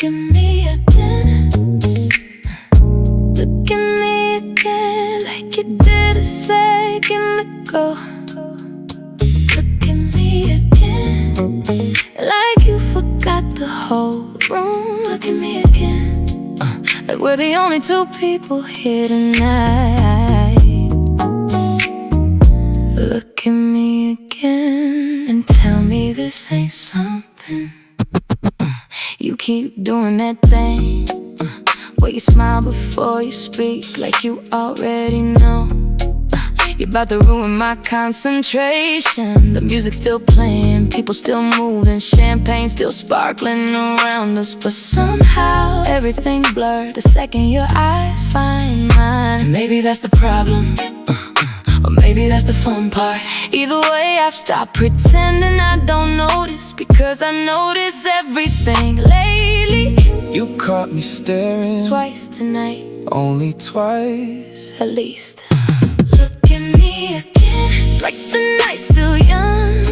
Look at me again. Look at me again, like you did a second ago. Look at me again, like you forgot the whole room. Look at me again, like we're the only two people here tonight. Look at me again and tell me this ain't something. You keep doing that thing where you smile before you speak, like you already know. You're about to ruin my concentration. The music's still playing, people still moving, champagne still sparkling around us. But somehow everything blurred the second your eyes find mine. And maybe that's the problem, or maybe that's the fun part. Either way, I've stopped pretending I don't notice, because I notice everything lately. You caught me staring Twice tonight, only twice. at least. Look at me again, like the night's still young.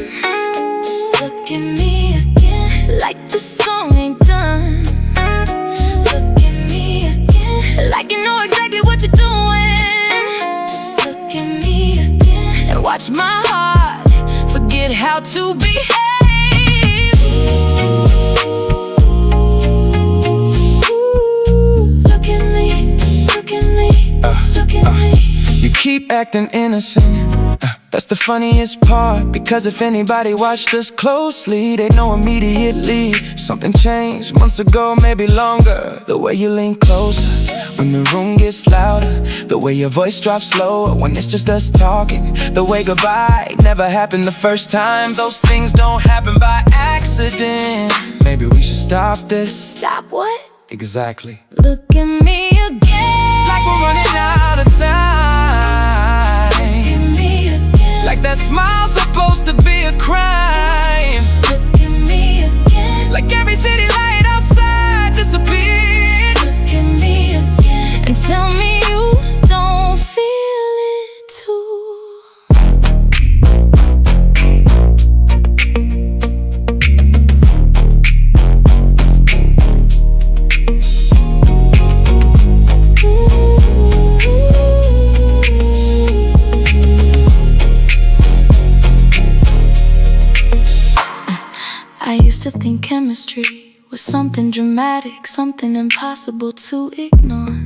Look at me again, like the song ain't done. Look at me again, like you know exactly what you're doing. Look at me again, and watch my heart forget how to behave. Look at me, look at me, look at me. You keep acting innocent, that's the funniest part. Because if anybody watched us closely, they'd know immediately something changed months ago, maybe longer. The way you lean closer when the room gets louder, the way your voice drops lower when it's just us talking, the way goodbye never happened the first time. Those things don't happen by accident. Maybe we should stop this. Stop what? Exactly. Look at me again, Like we're running out of time. look at me again, Like that smile's supposed to be a crime. look at me again, Like every city light outside disappeared. look at me again, and tell me you don't feel it too. I used to think chemistry was something dramatic, something impossible to ignore.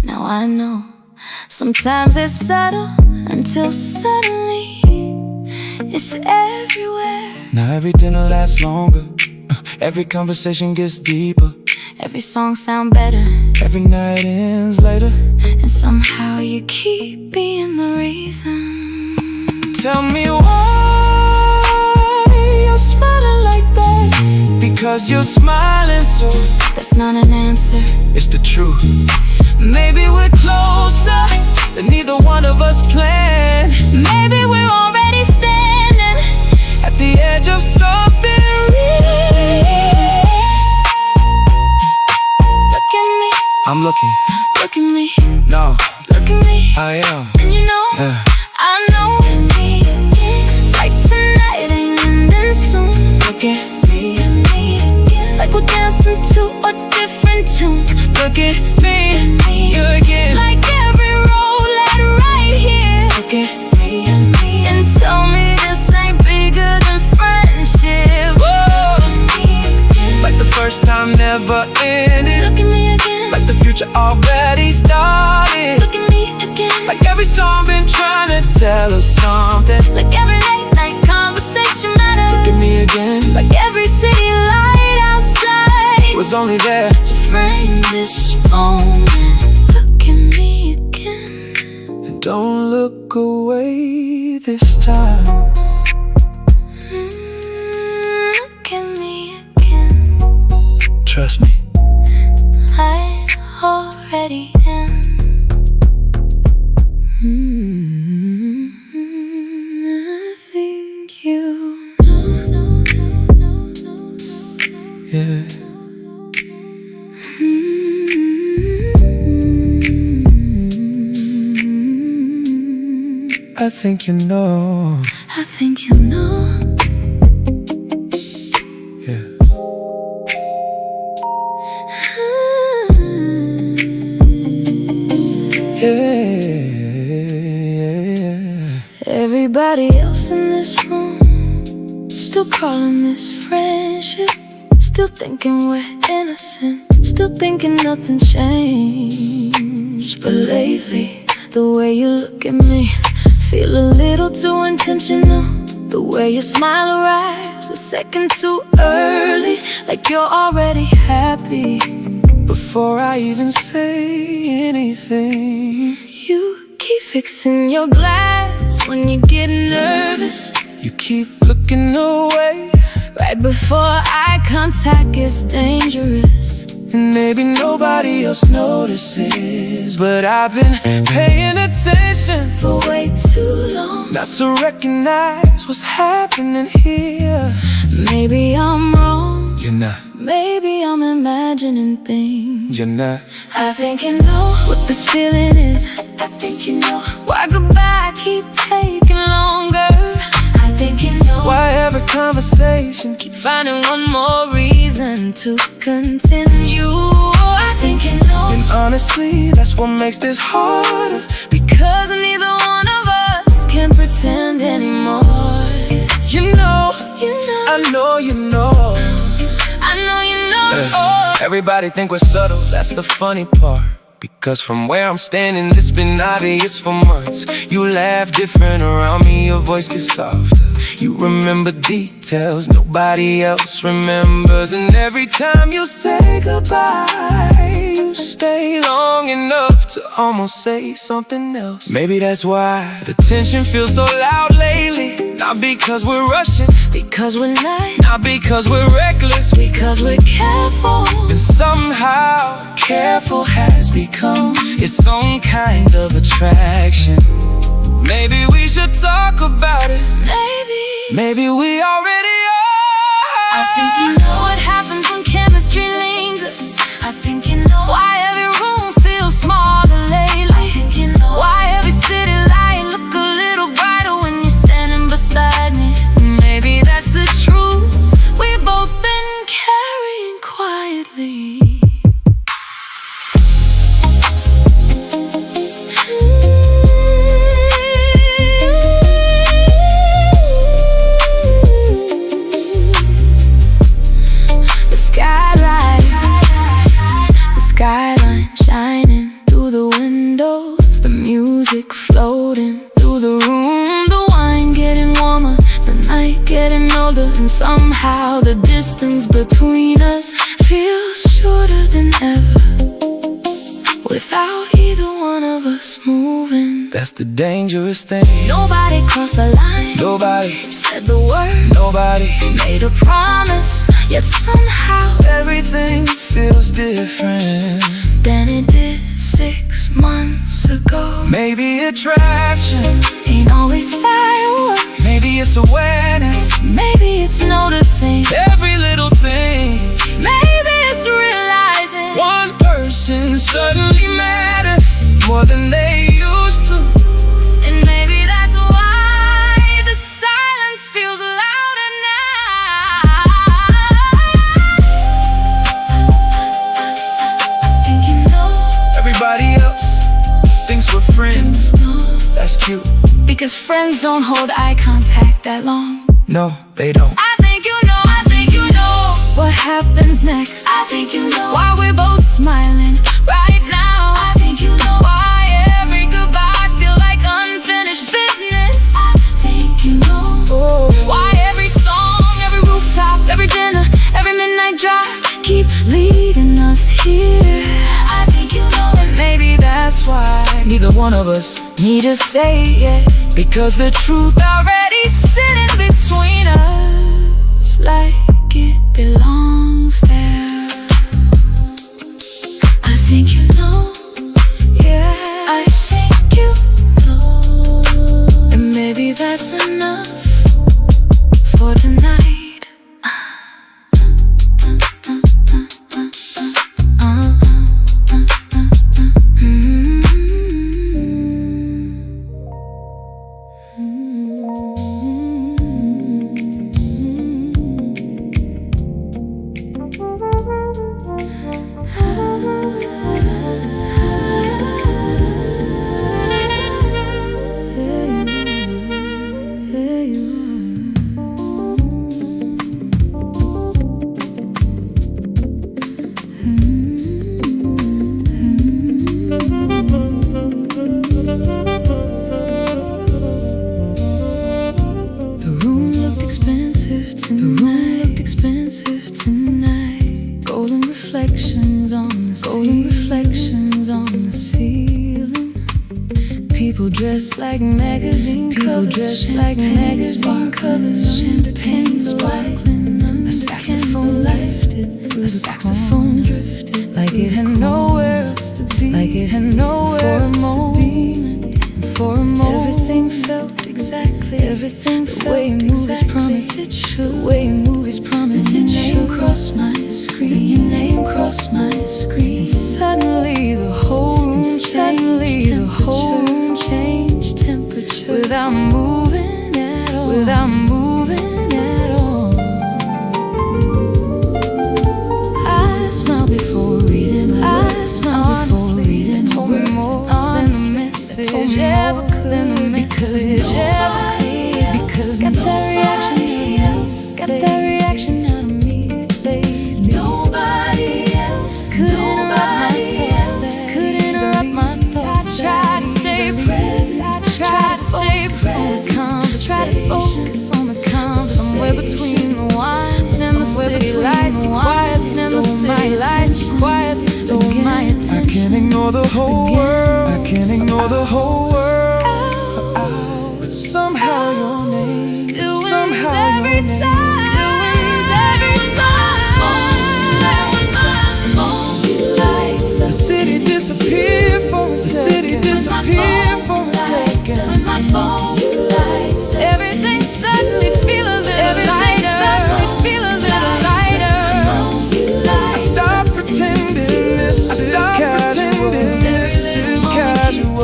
Now I know sometimes it's subtle until suddenly it's everywhere. Now every dinner lasts longer, every conversation gets deeper, Every song sound better, every night ends later. and somehow you keep being the reason. Tell me why you're smiling like that. Because you're smiling too. That's not an answer. It's the truth. Maybe we're closer than neither one of us planned. Maybe we're already standing At the edge of something real. Look at me, I'm looking, look at me, no, look at me, I am. and you know, Yeah. I know. Like tonight ain't ending soon. Look at me, Like we're dancing to a different tune. look at me, you again. Like every road led right here. Look at me, And tell me this ain't bigger than friendship. whoa. Like the first time never ended. Look at me again, Like the future already started. look at me again. Like every song been trying to tell us something. Like every late night conversation Look matters. at me again. Like every city light outside Was only there. to frame this moment. Look at me again. And don't look away this time. Look at me again. Trust me. I already am. I think you know. Yeah. I think you know. I think you. know. Yeah. Still calling this friendship, still thinking we're innocent, still thinking nothing changed. But lately, the way you look at me, feel a little too intentional. The way your smile arrives a second too early, like you're already happy before I even say anything. You keep fixing your glass when you get nervous. You keep looking away right before eye contact gets dangerous. And maybe nobody else notices, but I've been paying attention for way too long, not to recognize what's happening here. Maybe I'm wrong, you're not. Maybe I'm imagining things, you're not. I think you know what this feeling is. I think you know why goodbye keep taking longer. I think you know why every conversation keep finding one more reason to continue. I think you know, and honestly, that's what makes this harder, because neither one of us can pretend anymore. You know, I know you know. I know you know. Everybody think we're subtle, that's the funny part. Because from where I'm standing, it's been obvious for months. You laugh different around me, your voice gets softer. You remember details nobody else remembers. And every time you say goodbye, you stay long enough to almost say something else. Maybe that's why the tension feels so loud lately. Not because we're rushing, because we're not because we're reckless, because we're careful. And somehow careful has become its own kind of attraction. Maybe we should talk about it. Maybe we already are. I think you know what happens when chemistry lingers. I think you know why every room feels smaller lately. I think you know why every city light look a little brighter when you're standing beside me. Maybe that's the truth we've both been carrying quietly. Skyline shining through the windows, the music floating through the room, the wine getting warmer, the night getting older, and somehow the distance between us feels shorter than ever, without either one of us moving. That's the dangerous thing. Nobody crossed the line, nobody said the word, nobody made a promise, yet somehow everything feels different than it did 6 months ago. Maybe attraction ain't always fireworks. Maybe it's awareness. Maybe it's noticing every little thing. Maybe it's realizing one person suddenly mattered more than they used to. And maybe that's why the silence feels louder now. I think you know. Everybody else thinks we're friends. That's cute, because friends don't hold eye contact that long. No, they don't. I think you know, I think you know what happens next. I think you know why we're both smiling right now. I think you know why every goodbye feel like unfinished business. I think you know why every song, every rooftop, every dinner, every midnight drive keep leading us here. I think you know, and maybe that's why neither one of us need to say it, because the truth already sitting between us, like it belongs there. I think you know, yeah, I think you know, and maybe that's enough for tonight. like magazine covers, dressed like magazine covers, champagne sparkling under a saxophone lifted through, a saxophone drifted like it had nowhere else to be, like it had nowhere else to be. For a moment, everything felt exactly, everything the way movies promise it should, the way movies promise it should. Your name crossed my screen, your name crossed my screen, and suddenly the whole room changed, the whole room changed temperature without moving at all, without moving at all. I smiled before reading, I smiled before reading. Told me more than the message ever could, because got that reaction, got that reaction out of me lately. Nobody else could interrupt my thoughts. I tried to stay present, I tried to stay present, tried to focus on the conversation, somewhere between the wine and the city lights. You quietly stole my lights, you quietly stole my attention. I can't ignore the whole world, I can't ignore the whole world for hours, but somehow your name still wins somehow every your name time, still wins every time. The city disappeared for a second, the city disappeared for a second. Everything suddenly feel a little lighter, suddenly feel a little lighter. I stopped pretending this is casual, this is casual.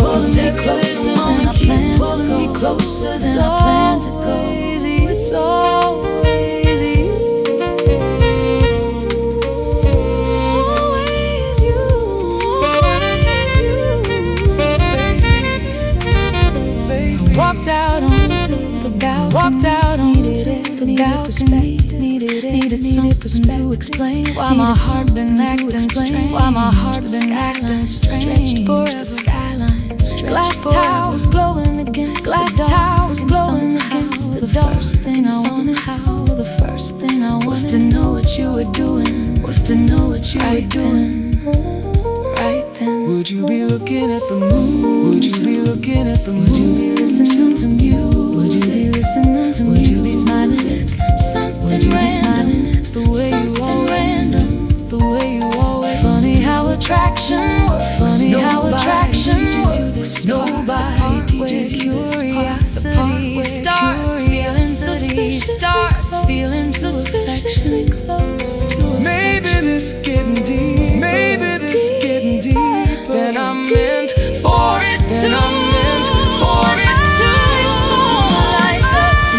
Pulling me closer than I planned to go. It's always you, always you, always you. Walked out onto the balcony, walked out onto the balcony. Needed something to explain why my heart been acting strange, why my heart been acting strange. Forever skyline, glass towers glowing against glass towers glowing against the first thing I wanted, how the first thing I wanted was to know what you were doing, was to know what you were doing right then. Would you be looking at the moon? Would you be looking at the moon? Would you be listening to music? Would you be listening to music? Would you be smiling? Would you be smiling at the way you always do, the way you always do? Funny how attraction works, funny how attraction works. Nobody teaches curiosity starts feeling suspicious, starts feeling suspiciously close to affection. Maybe this getting deep, maybe this getting deep than I meant for it to, meant for it to.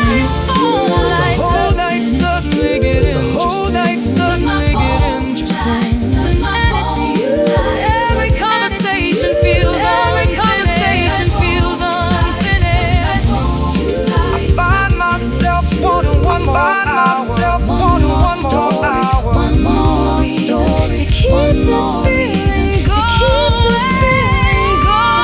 The whole night suddenly get interesting, the whole night suddenly get interesting. And it's you. Every conversation feels, every conversation feels unfinished. I find myself wanting one more hour, wanting one more hour, one more reason to keep this feeling going, to keep this feeling going.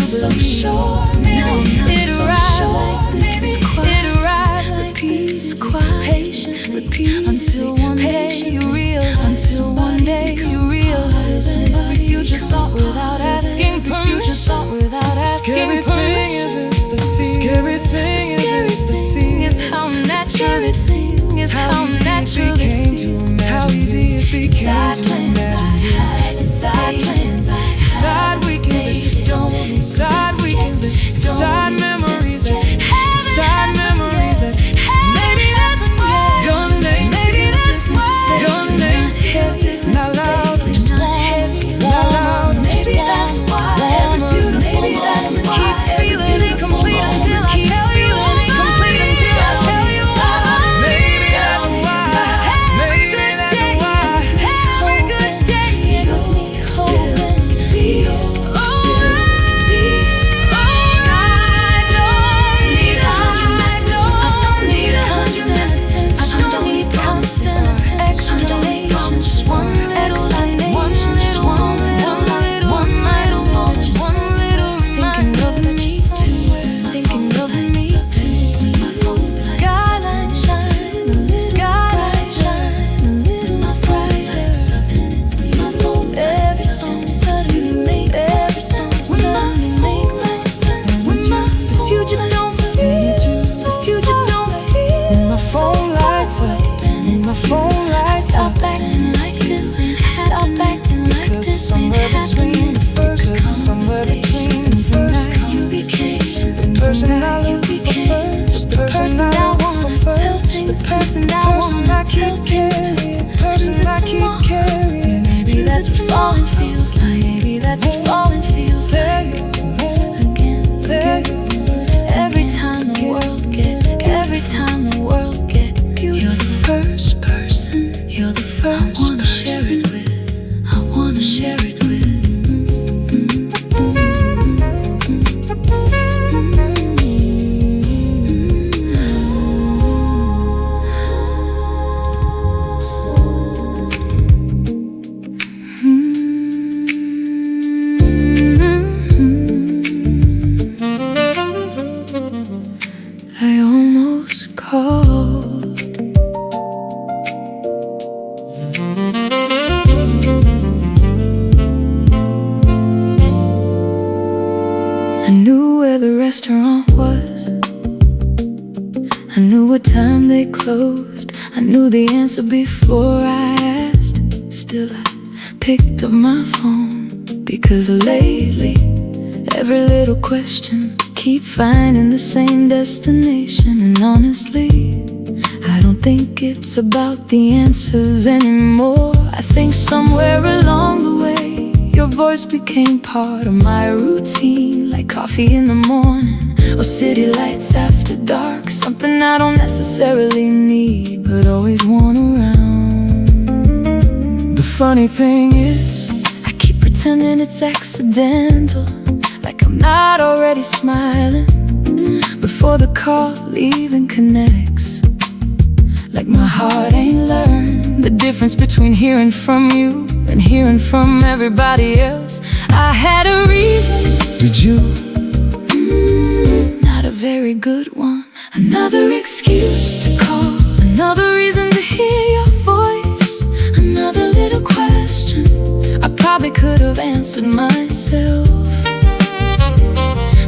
So sure, maybe it arrived, maybe it arrived like peace, quiet, patient, repeat until one day you realize, until one day you realize every future thought without asking permission, thought without asking permission. Scary thing is how natural it feels, is how natural it feels, how easy it became to imagine. Inside plans I had, inside weekends that don't exist, inside weekends that inside memories that, inside memories that. Maybe that's why your name, maybe that's why your name hit different, not loud, just not heavy, not loud, maybe that's why every beautiful moment keeps I knew where the restaurant was, I knew what time they closed, I knew the answer before I asked. Still I picked up my phone, because lately every little question keep finding the same destination. And honestly, I don't think it's about the answers anymore. I think somewhere along the way your voice became part of my routine, like coffee in the morning or city lights after dark. Something I don't necessarily need, but always want around. The funny thing is, I keep pretending it's accidental, like I'm not already smiling before the call even connects. Like my heart ain't learned the difference between hearing from you and hearing from everybody else. I had a reason. did you? Not a very good one. Another excuse to call, another reason to hear your voice, another little question I probably could have answered myself.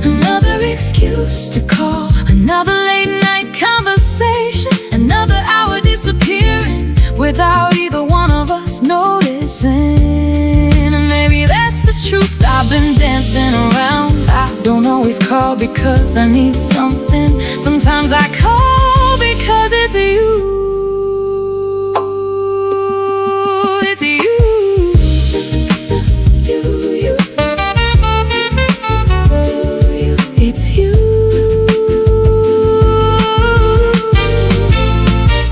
Another excuse to call, another late night conversation, another hour disappearing without either one of us noticing. And maybe that's the truth I've been dancing around. I don't always call because I need something. Sometimes I call because it's you. It's you. It's you.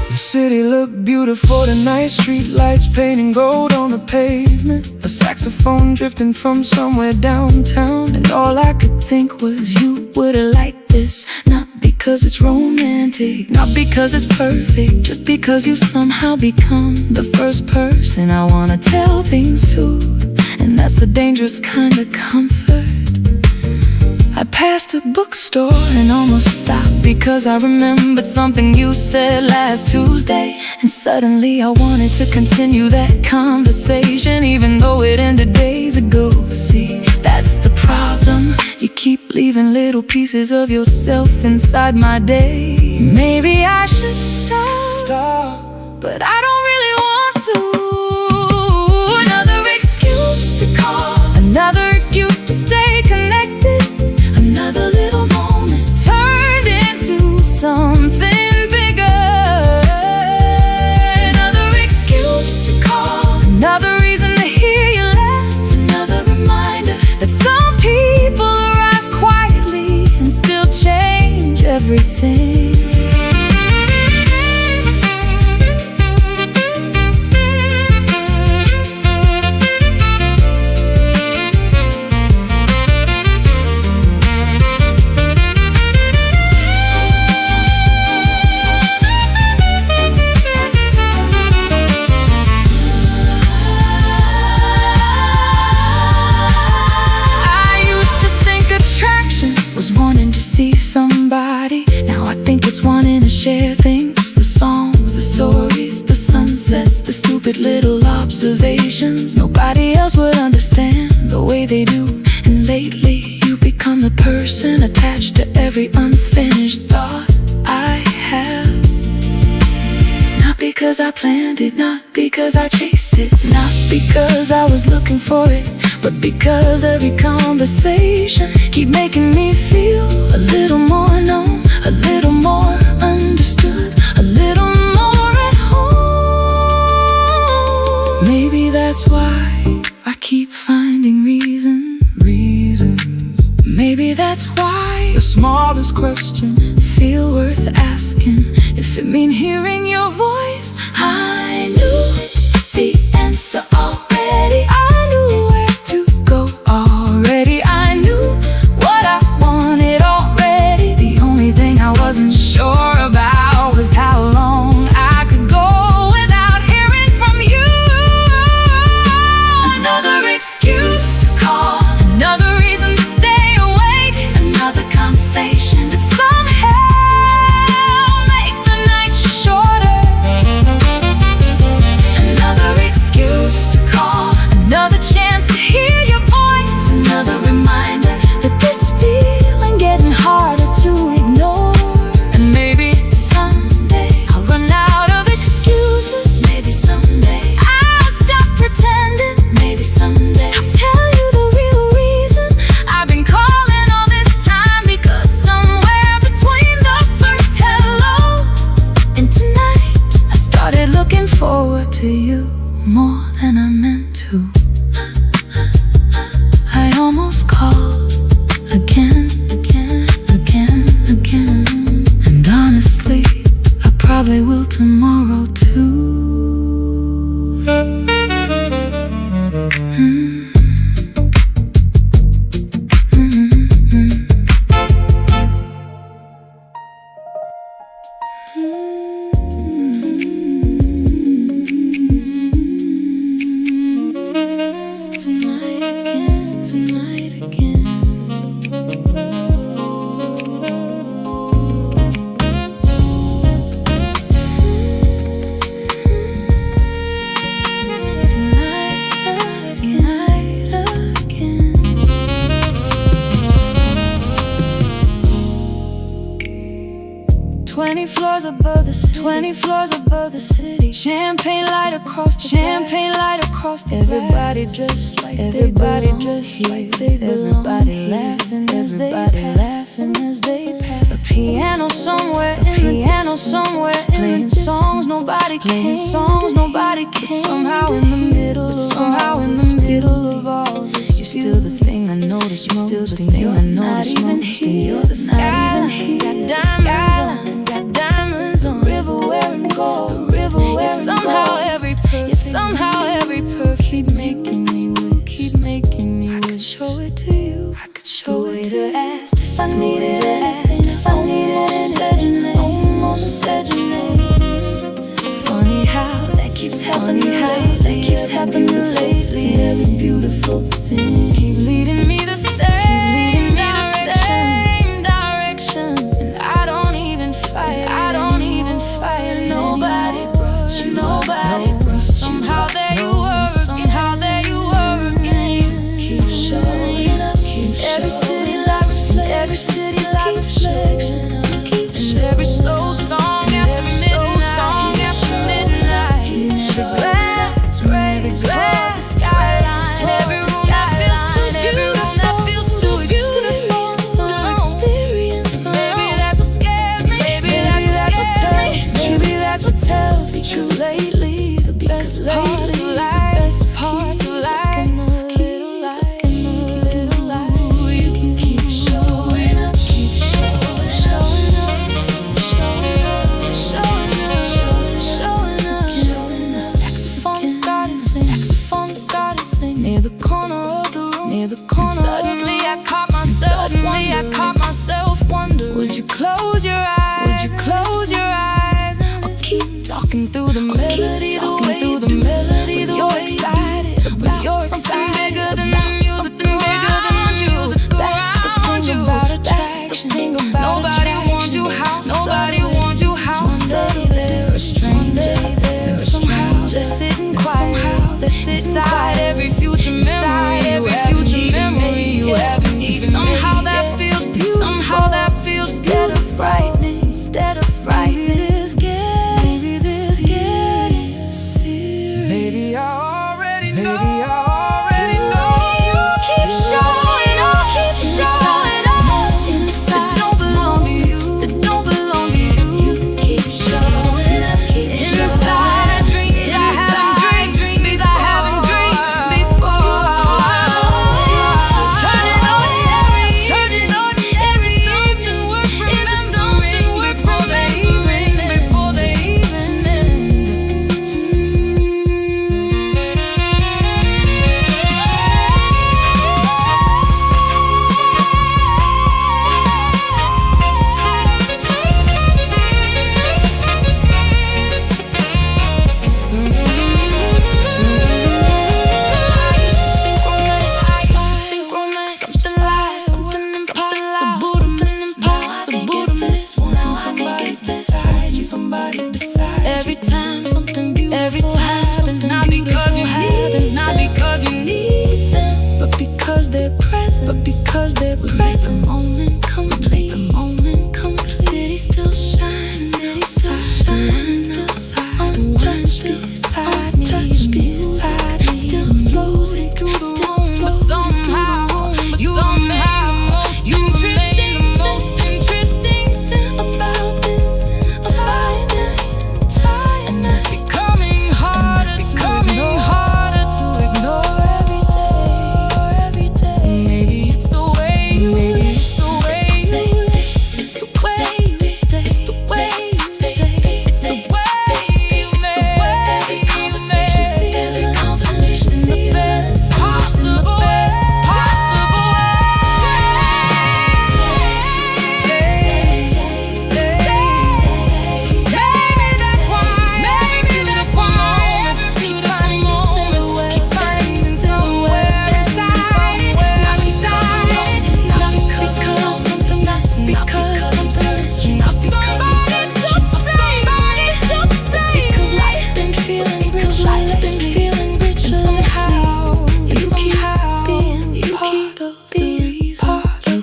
The city looked beautiful tonight, street lights painting gold on the pavement, a saxophone drifting from somewhere downtown. And all I could think was you would've liked this. Not because it's romantic, not because it's perfect, just because you somehow become the first person I wanna tell things to. And that's a dangerous kind of comfort. I passed a bookstore and almost stopped because I remembered something you said last Tuesday. And suddenly I wanted to continue that conversation, even though it ended days ago. See, that's the problem. You keep leaving little pieces of yourself inside my day. Maybe I should stop, but I don't really want to. Another excuse to call, another excuse to stay connected. Another little moment turned into something bigger. Another excuse to call, another reason to hear you laugh, another reminder that some people arrive quietly and still change everything. Somebody, now I think it's wanting to share things. The songs, the stories, the sunsets, the stupid little observations nobody else would understand the way they do. And lately you become the person attached to every unfinished thought I have. Not because I planned it, not because I chased it, not because I was looking for it, but because every conversation keep making me feel a little more known, a little more understood, a little more at home. Maybe that's why I keep finding reasons. Maybe that's why The smallest question feel worth asking. If it mean hearing your voice, I knew the answer already. I knew where to go already. I knew what I wanted already. The only thing I wasn't sure about was how long I could go without hearing from you. Another excuse to call, another reason to stay awake, another conversation that somehow make the night shorter. Another excuse to call, another 20 floors above the city. 20 floors above the city. Champagne light across the champagne light across the everybody dressed like everybody dressed like they belong. Everybody laughing as they laughing as they pass. A piano somewhere, playing songs nobody can. Songs nobody can. Somehow in the middle, somehow in the middle of all this, you're still the thing I notice most. Still the thing I notice most. And you're the skyline. Got diamonds on. The river wearing gold. The river wearing somehow every perfume. Yet somehow every perfume keep making me wish. Keep making me wish. I could show it to you. I could show it to ask if I needed anything. If I needed anything. Almost said your name. Funny how that keeps happening lately. That keeps happening lately. Every beautiful thing keep leading me the same direction. And I don't even fight. I don't even fight. Nobody brought you. Nobody brought you. Somehow there you were. Somehow there you were. And you keep showing up. Every city light reflection. Every city light reflection. And every slow song after midnight. Song after midnight. Every glance, every glance, skyline. Every room that feels too beautiful. That feels too beautiful to experience. Maybe that's what scares me. Maybe that's what tells me. Maybe that's what tells me. 'Cause lately the best parts of life. The best parts of life. Near the corner of the room, near the corner. Suddenly I caught myself wondering, would you close your eyes? Would you close your eyes? Or keep talking through the melody, when you're excited about something bigger than the music, around you. That's the thing about attraction. Nobody wants you house, nobody wants you house. Someday they're a stranger, somehow they're sitting quiet, they're sitting inside every future memory you haven't even. Somehow that feels beautiful. Somehow that feels instead of frightening. Instead of frightening, maybe this getting serious. Maybe I already know. Maybe I already know. You keep showing up, keep showing up inside. That don't belong to you. That don't belong to you. You keep showing up, keep inside. Dreams I haven't dreamed. Dreams I haven't dreamed before. Turning ordinary something worth remembering before they even end. I used to think romance, something like something impossible, something impossible. Now I think it's beside you, somebody beside you. Every time something beautiful happens, not because you need them, but because they're present. But because they're present, the moment complete. The moment complete. The city still shines. The city still shines. Untouched beside me. Still floating through the room. But somehow you remain the most interesting thing about this time. And it's becoming harder to ignore every day. Maybe it's the way you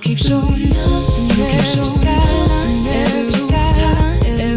keep showing up, and you keep showing up. Every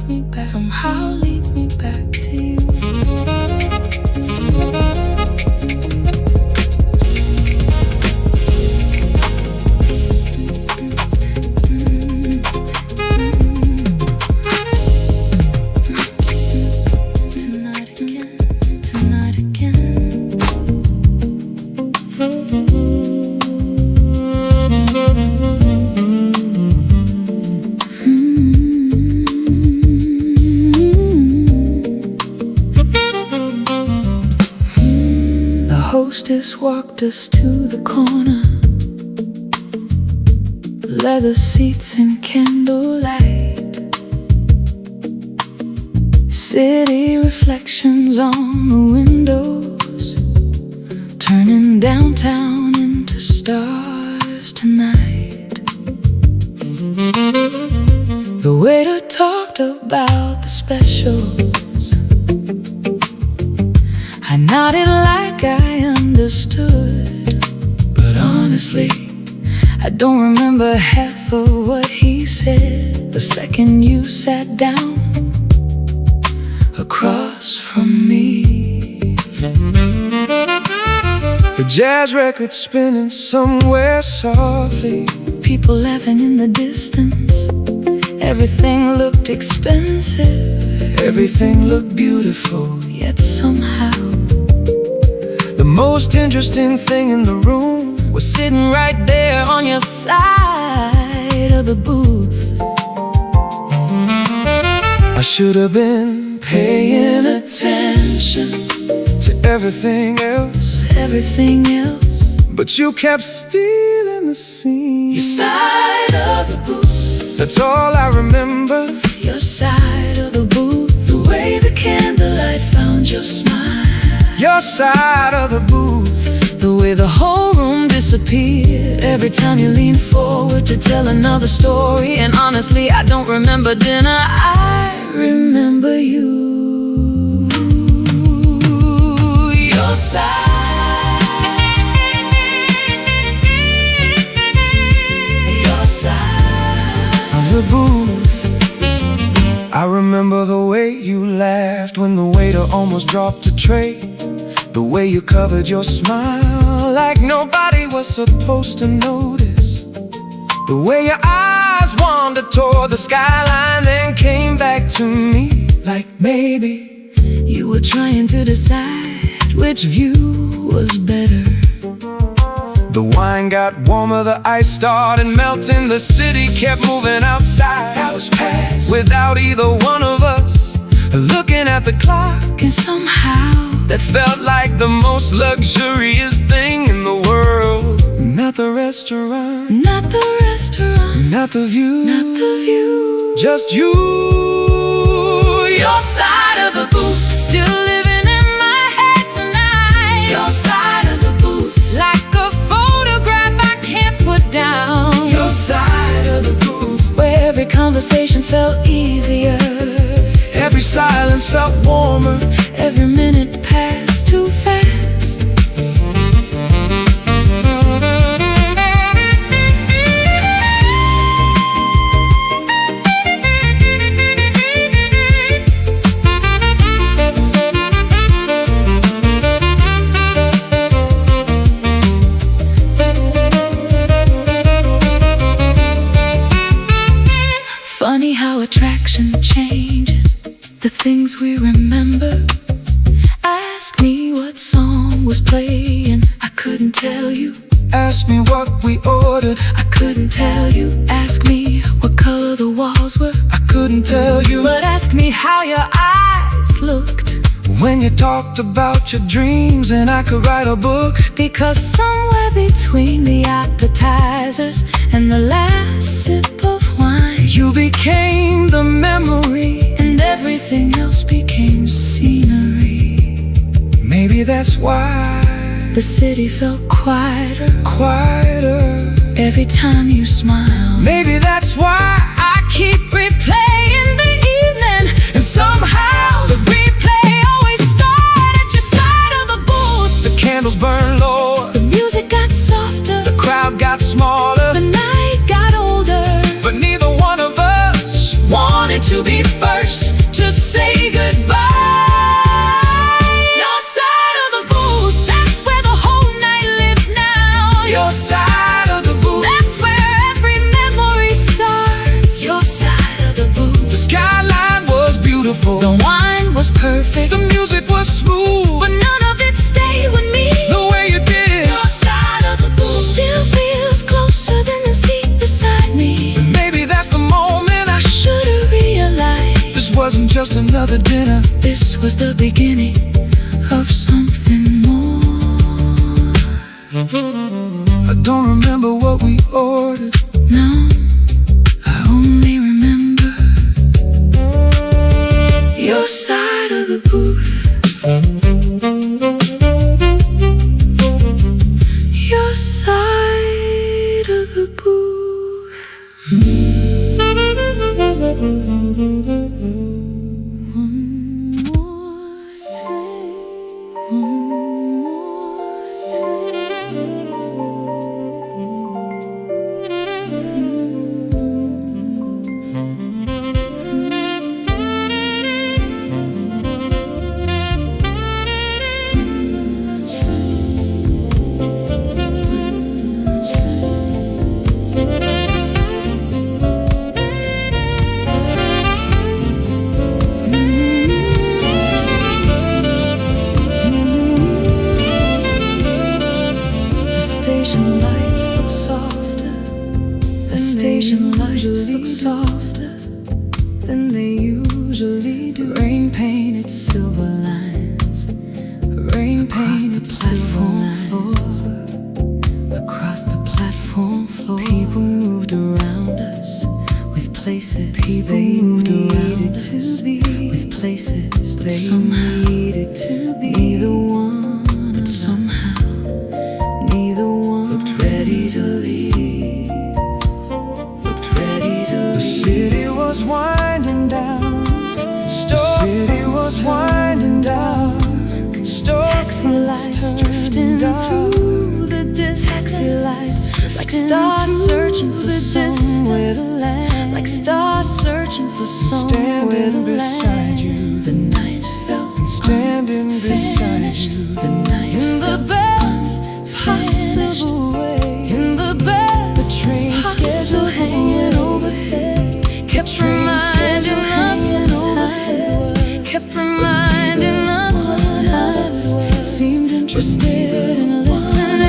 leads me back, somehow leads me back to you. Hostess walked us to the corner, leather seats and candlelight, city reflections on the windows, turning downtown into stars tonight. The waiter talked about the specials. I nodded like I understood, but honestly, I don't remember half of what he said the second you sat down across from me. The jazz record spinning somewhere softly, people laughing in the distance. Everything looked expensive, everything looked beautiful. Yet somehow the most interesting thing in the room was sitting right there on your side of the booth. I should have been paying attention to everything else, but you kept stealing the scene. Your side of the booth, that's all I remember. Your side of the booth, the way the candlelight found your smile. Your side of the booth, the way the whole room disappeared every time you leaned forward to tell another story. And honestly, I don't remember dinner, I remember you. Your side, your side of the booth. I remember the way you laughed when the waiter almost dropped a tray, the way you covered your smile like nobody was supposed to notice, the way your eyes wandered toward the skyline, then came back to me like maybe you were trying to decide which view was better. The wine got warmer, the ice started melting, the city kept moving outside. Hours passed without either one of us looking at the clock, and somehow that felt like the most luxurious thing in the world. Not the restaurant, not the restaurant, not the view, not the view, just you. Your side of the booth, still living in my head tonight. Your side of the booth, like a photograph I can't put down. Your side of the booth, where every conversation felt easier, every silence felt warmer, every minute passed too fast. Funny how attraction changes the things we remember. Ask me what song was playing, I couldn't tell you. Ask me what we ordered, I couldn't tell you. Ask me what color the walls were, I couldn't tell you. But ask me how your eyes looked when you talked about your dreams, and I could write a book. Because somewhere between the appetizers and the last sip of wine, you became the memory, and everything else became scenery. Maybe that's why the city felt quieter, quieter every time you smiled. Maybe that's why I keep replaying the evening, and somehow the replay always started at your side of the booth. the candles burned lower, The music got softer, the crowd got smaller, the night got older, but neither one of us wanted to be first. Your side of the booth. That's where every memory starts. Your side of the booth. The skyline was beautiful, The wine was perfect, the music was smooth, but none of it stayed with me. the way you did. Your side of the booth still feels closer than the seat beside me. Maybe that's the moment I Should've realized This wasn't just another dinner. this was the beginning of something more. I don't remember what we ordered. No, I only remember your side of the booth. Your side of the booth. Station lights look softer. The station lights look softer than they usually do. Rain painted silver lines. Rain painted platform floor. Across the platform floor, people moved around us with places they needed to be. With places they needed to be. Neither one, but somehow neither one looked ready to leave. Looked ready to leave. The city was winding down. The city was winding down. Taxi lights drifting through the distance. Taxi lights like stars searching for somewhere to land. Like stars searching for somewhere to Standing beside land. you, The night felt standing beside you. The night in the best possible way. In the best. The train schedule hanging overhead kept reminding us what time was. Kept reminding us what time was. Seemed interested in listening.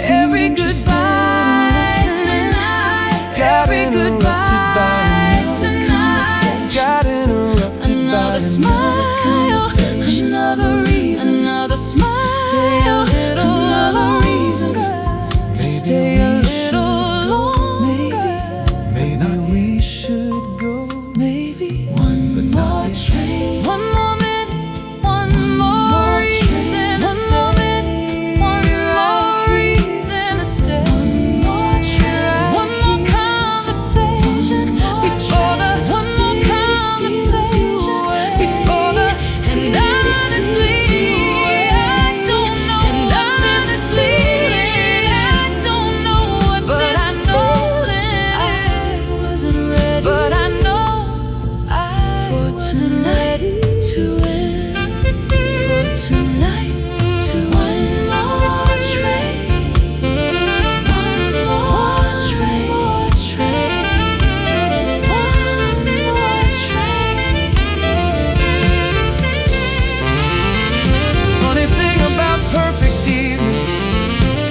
Every goodbye tonight. Every goodbye tonight. Got interrupted Another by smile, another reason, another smile to stay a little, another reason to stay a little longer. Maybe we should go. Maybe one more train, one more minute, one more reason to stay, one more reason to stay, one more train, one more conversation before the one more conversation before the and honestly I don't know, and honestly I don't know what this feeling is, but I know for tonight to end, for tonight to one more train, one more train, one more train. Funny thing about perfect evenings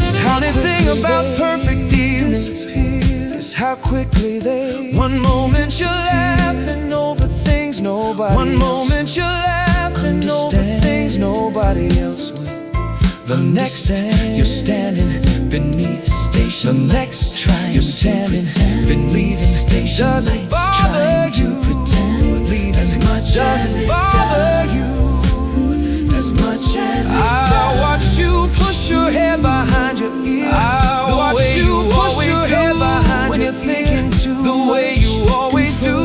is how they thing about perfect evenings is how quickly they. One moment you're laughing over things nobody. One moment you're laughing over things nobody else will. The next you're standing beneath station. The next try you're standing beneath station. Doesn't bother you. Pretend leave as much as it bother you. As much as I watched you push your head behind your ear. I watched you push your head behind when you're thinking too. The way you always do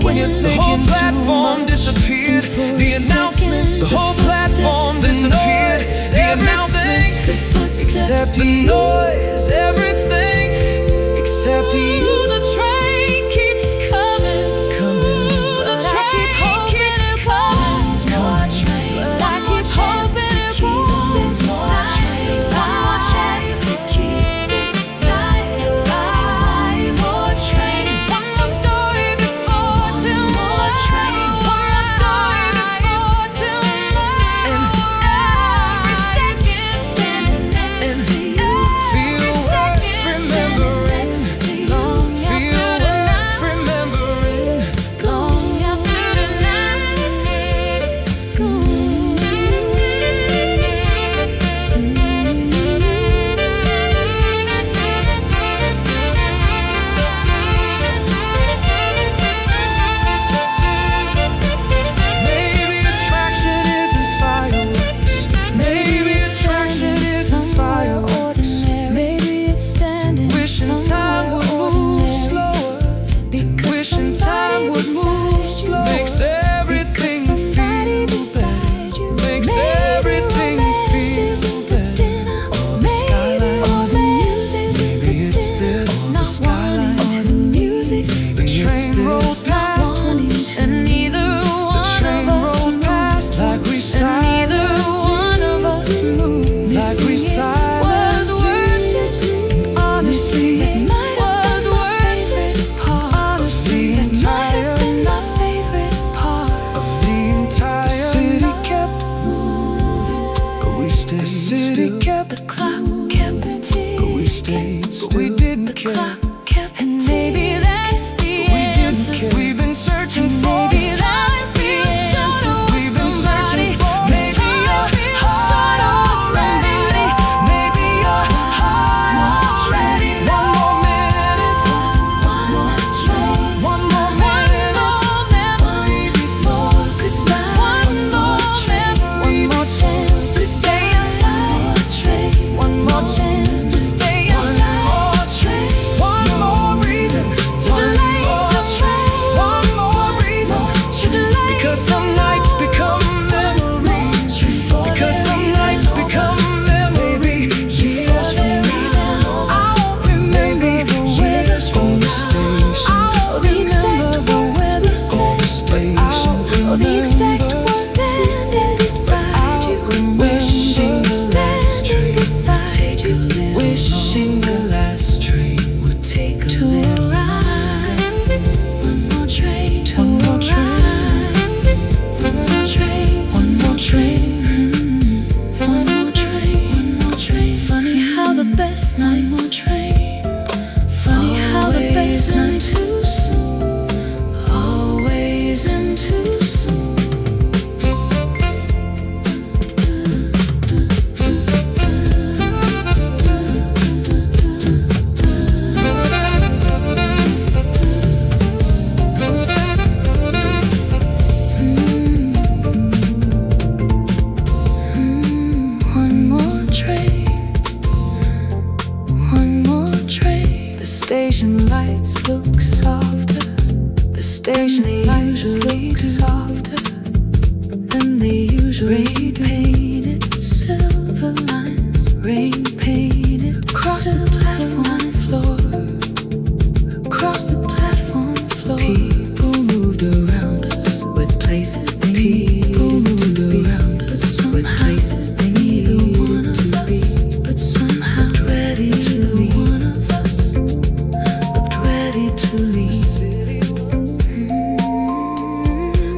when you're thinking. The whole platform disappeared. The announcements. The whole platform disappeared. The announcements. Except the noise. Everything except you. The train keeps coming, the train keeps coming, but I keep hoping it won't. One more chance to keep kept the clock kept ticking, but we stayed still. But we didn't the care. clock kept ticking, and maybe that's the But we didn't answer. care. We've been searching for. Maybe that's the answer. We've been searching for. Maybe your heart already. Maybe your heart already. One more minute. One more memory before goodbye. One more chance to stay aside. One more chance to stay aside. One more reason to delay the train. One more reason to delay. Because some nights become memories. Because some nights become memories. Years from now, I won't remember the weather from the station. I'll remember the weather from the station. Oh, the exact words we said beside you. Wishing standing beside you. Wishing the last train would take to arrive. One more train to arrive. One more train. One more train. One more train. One more train. Funny how the best nights. One more train. Funny how the best nights too soon. Always and too soon. One more train. One more train. The station lights look softer. The station lights look softer than they usually painted. Silver lines, rain painted across the platform floor. Across the platform floor. People moved around us with places they needed to be. With places they needed to be. But somehow looked ready to leave. One of us looked ready to leave.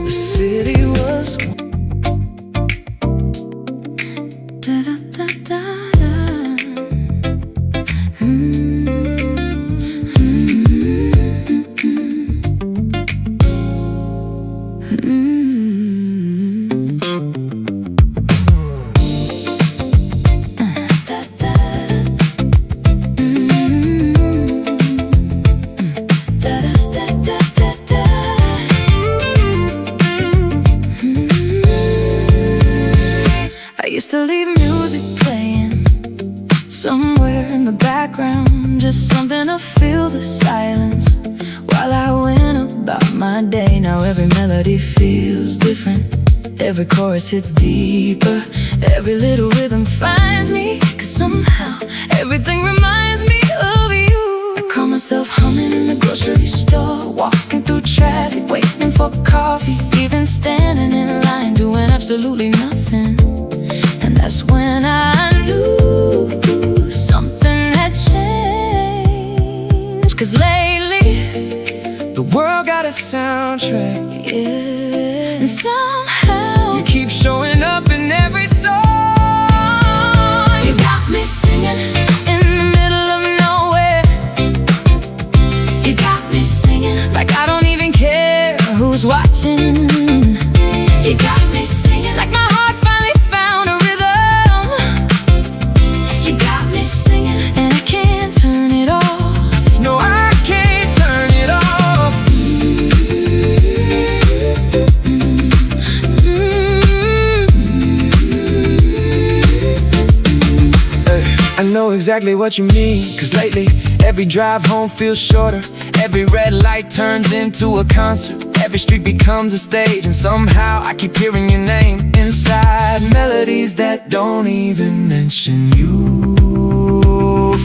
The city was da da da da da. I used to leave music playing somewhere in the background, just something to fill the silence while I went about my day. Now every melody feels different, every chorus hits deeper, every little rhythm finds me, 'cause somehow everything reminds me of you. I call myself humming in the grocery store, walking through traffic, waiting for coffee, even standing in line, doing absolutely nothing. And that's when I knew something had changed. 'Cause lately, the world got a soundtrack. yeah, and somehow You keep showing up in every song. you got me singing in the middle of nowhere. You got me singing like I don't even care who's watching. You got me singing like my heart finally found a rhythm. You got me singing and I can't turn it off. No, I can't turn it off. I know exactly what you mean, 'cause lately every drive home feels shorter. Every red light turns into a concert. Every street becomes a stage, and somehow I keep hearing your name inside melodies that don't even mention you.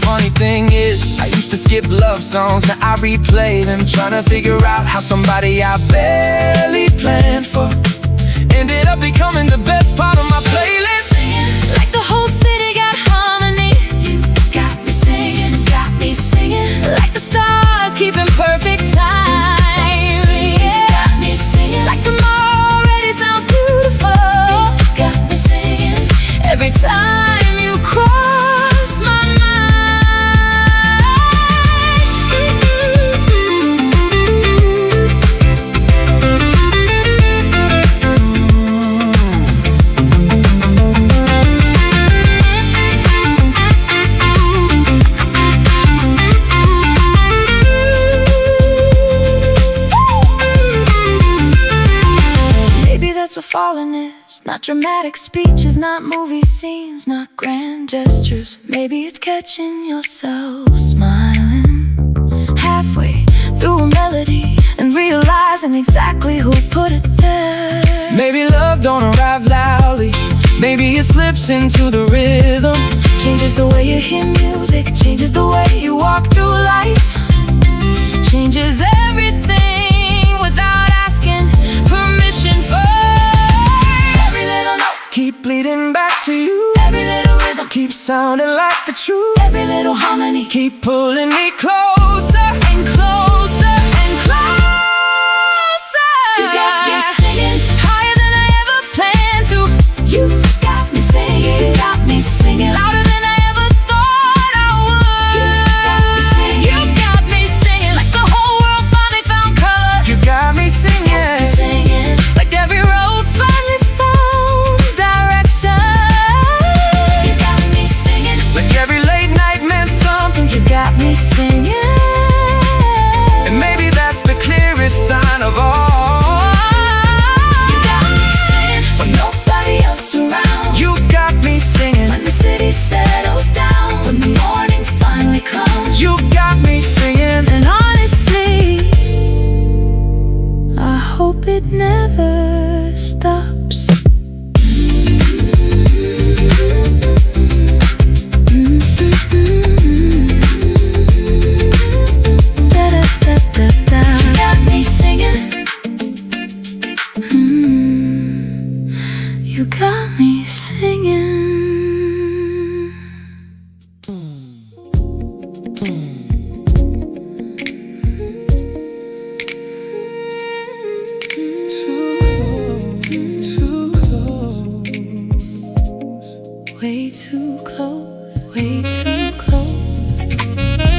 Funny thing is, I used to skip love songs, now I replay them, trying to figure out how somebody I barely planned for ended up becoming the best part of my playlist. Singing like the whole city got harmony. You got me singing like the stars keeping perfect time. Yeah, got me singing like tomorrow already sounds beautiful. Got me singing every time you cry. Not dramatic speeches, not movie scenes, not grand gestures. Maybe it's catching yourself smiling halfway through a melody and realizing exactly who put it there. Maybe love don't arrive loudly, maybe it slips into the rhythm. Changes the way you hear music, changes the way you walk through life. Changes everything without asking permission first. Every little note keep bleeding back to you. every little rhythm, Keep sounding like the truth. every little harmony, Keep pulling me closer and closer and closer. You got me singing higher than I ever planned to. You got me singing, got me singing louder than I ever thought I would. You got me singing, you got me singing like the whole world finally found color. You got me singing, Singing like every road finally found direction. You got me singing, like every late night meant something. you got me singing. And maybe that's the clearest sign of all. You got me singing when nobody else around. You got me singing, When the city settles down, when the morning finally comes. you got me singing. And honestly, I hope it never stops. Da-da-da-da-da. You got me singing. You got me singing. Too close. Way too close, way too close.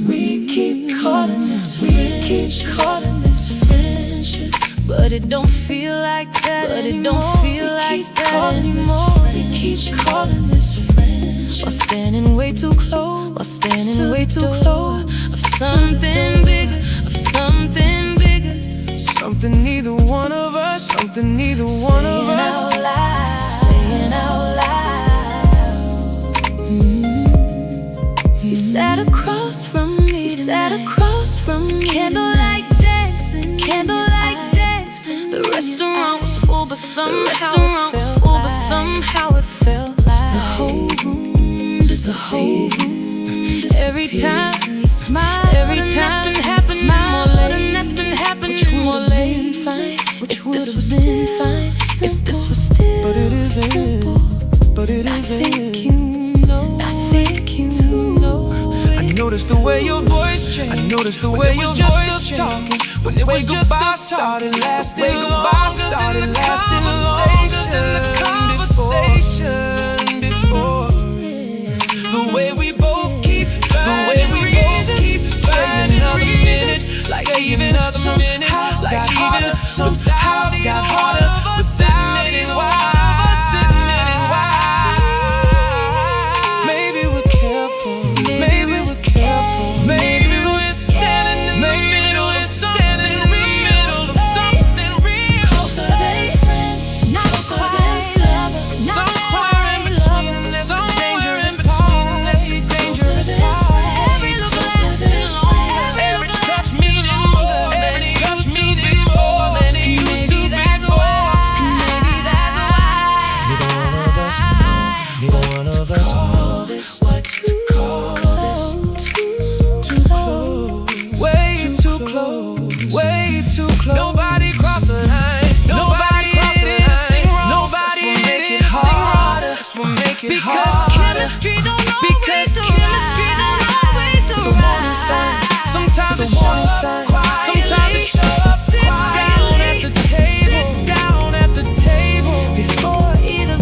We keep calling this, we keep calling this friendship. But it don't feel like that. But it don't feel like that anymore. We keep calling this friendship. While standing way too close, while standing way too close of something bigger, of something bigger. Something neither one of us, something neither one of Saying us. out loud, saying out loud. You sat across from me, you sat across from me. Candlelight dancing, candlelight dancing. The restaurant was full, but somehow it felt like the whole room disappeared. Every time you smile, every time that's been happening more late, that's been happening more late. If this was still fine, if this was still But it isn't, simple, but it I think isn't. you know, I think you know. I noticed the way your voice changed. I noticed the way your voice changed. When it was just us started lasting longer than the conversation before. The way we both keep, the way we both keep finding another minute, like even another minute, like even somehow got harder without it. Maybe we're careful, maybe we're careful, maybe we're standing in the middle of something real, of something real. Closer than friends, not closer than lovers, not Somewhere in between, and there's a dangerous part, and that's the dangerous part. every look lasted longer. Every touch meaning more than it used to before, than it used to Maybe that's why, maybe that's why. Neither one of us Call this what you call this? Too close. way too close, way too close. Nobody crossed the line, nobody crossed the line, nobody make it harder. That's what make it Because harder. chemistry don't always The warning sign, sometimes it's warning sign, sometimes it's sit down at the table, sit down at the table. Before either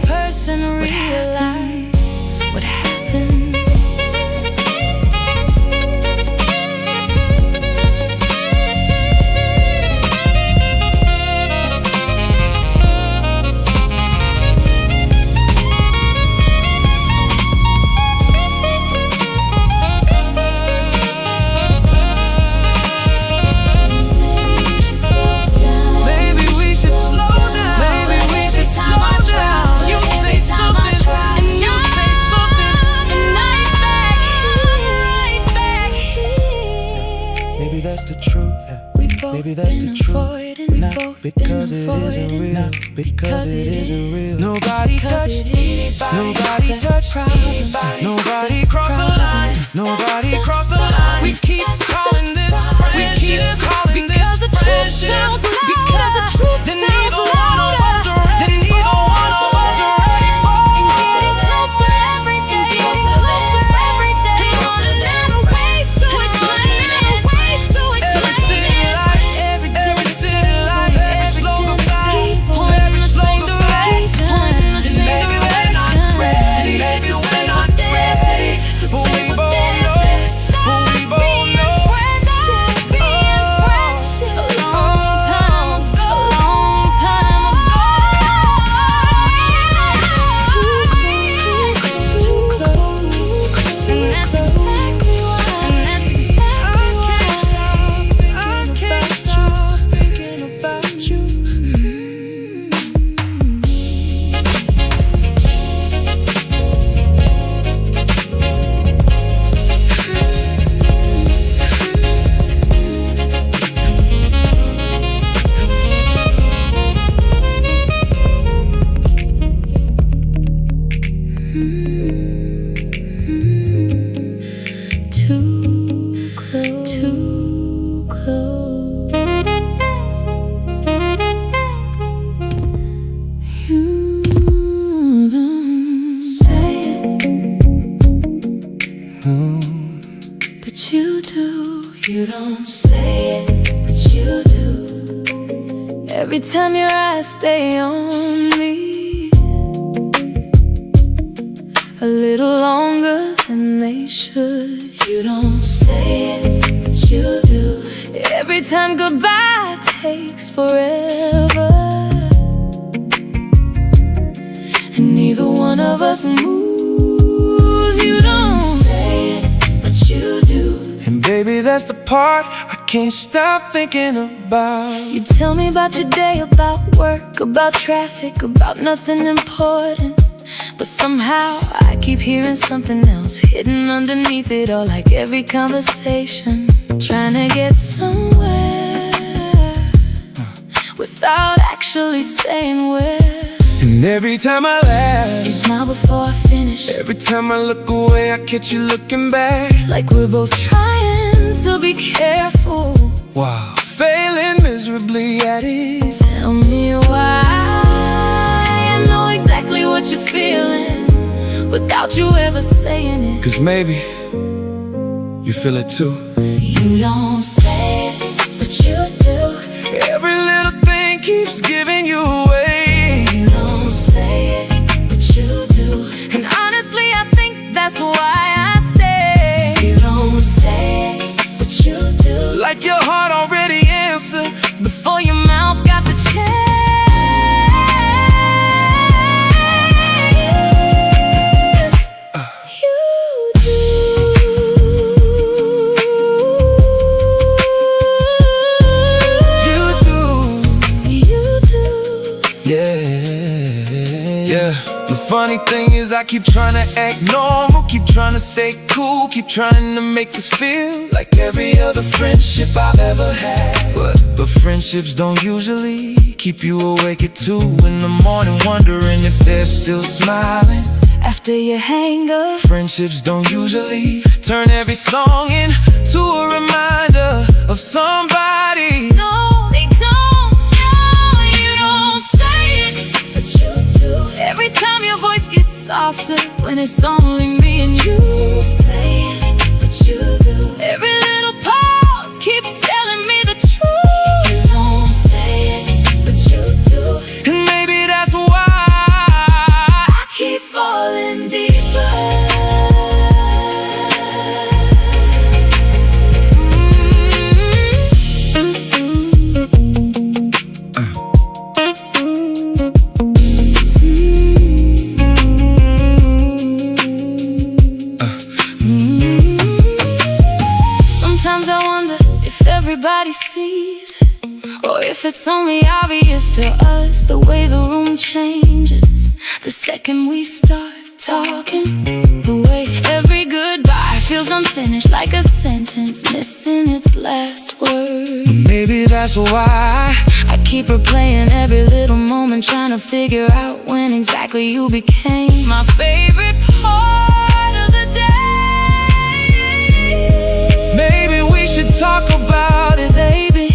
person realized what happened. Maybe that's the truth. Maybe that's the truth. Not because it isn't real. Not because it isn't real. Nobody touched anybody. Nobody touched anybody. Nobody crossed the line. Nobody crossed the line. We keep calling this friendship. We keep calling this friendship. Because the truth Then sounds neither one of us louder. are ready. Then neither one of us are ready for. Getting closer every day. Closer every day. Closer than a ways to explain. Ways to Every explain. city light, every city light, every slogan by, every slogan direction. And maybe we're not ready, maybe we're not ready, but we both know, but we both know. But you do. You don't say it, but you do. Every time your eyes stay on me a little longer than they should. You don't say it, but you do. Every time goodbye takes forever, and neither one of us moves. You don't say it, but you do. And baby, that's the part I can't stop thinking about. You tell me about your day, about work, about traffic, about nothing important. But somehow I keep hearing something else hidden underneath it all, like every conversation trying to get somewhere without actually saying where. And every time I laugh, you smile before I finish. every time I look away, I catch you looking back, like we're both trying to be careful wow, failing miserably at it. Tell me why. I know exactly what you're feeling without you ever saying it. 'Cause maybe you feel it too. You don't say it, but you do. Every little thing keeps giving you away. You don't say it, but you do. And honestly, I think that's why I stay. You don't say it, but you do. Like your heart already answered before your mouth got the chance. Funny thing is I keep trying to act normal, keep trying to stay cool, keep trying to make this feel like every other friendship I've ever had. But friendships don't usually keep you awake at 2 in the morning wondering if they're still smiling after you hang up. Friendships don't usually turn every song into a reminder of somebody. No, they don't. No, you don't say it, but you do. Every time your voice gets softer when it's only me and you. Say it, but you do. Every little pause keep telling me the truth. You don't say it, but you do. And maybe that's why I keep falling deeper. Everybody sees, or if it's only obvious to us, the way the room changes the second we start talking. The way every goodbye feels feels unfinished, like a sentence missing its last word. Maybe that's why I keep replaying every little moment, trying to figure out when exactly you became my favorite part of the day. maybe we should talk about it. Baby,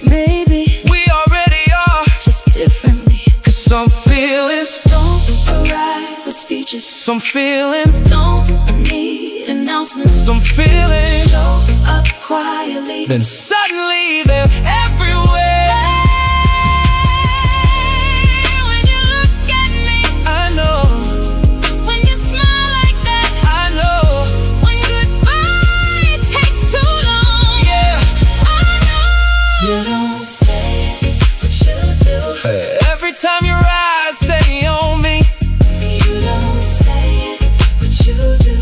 Maybe we already are, just differently. cause some feelings Don't arrive with speeches, some feelings don't need announcements. some feelings Show up quietly, then suddenly they're everywhere. when you look at me, I know, when you smile like that, I know, when goodbye takes too long. yeah. I know you don't say it, but you do. Every time your eyes stay on me, You don't say it, but you do.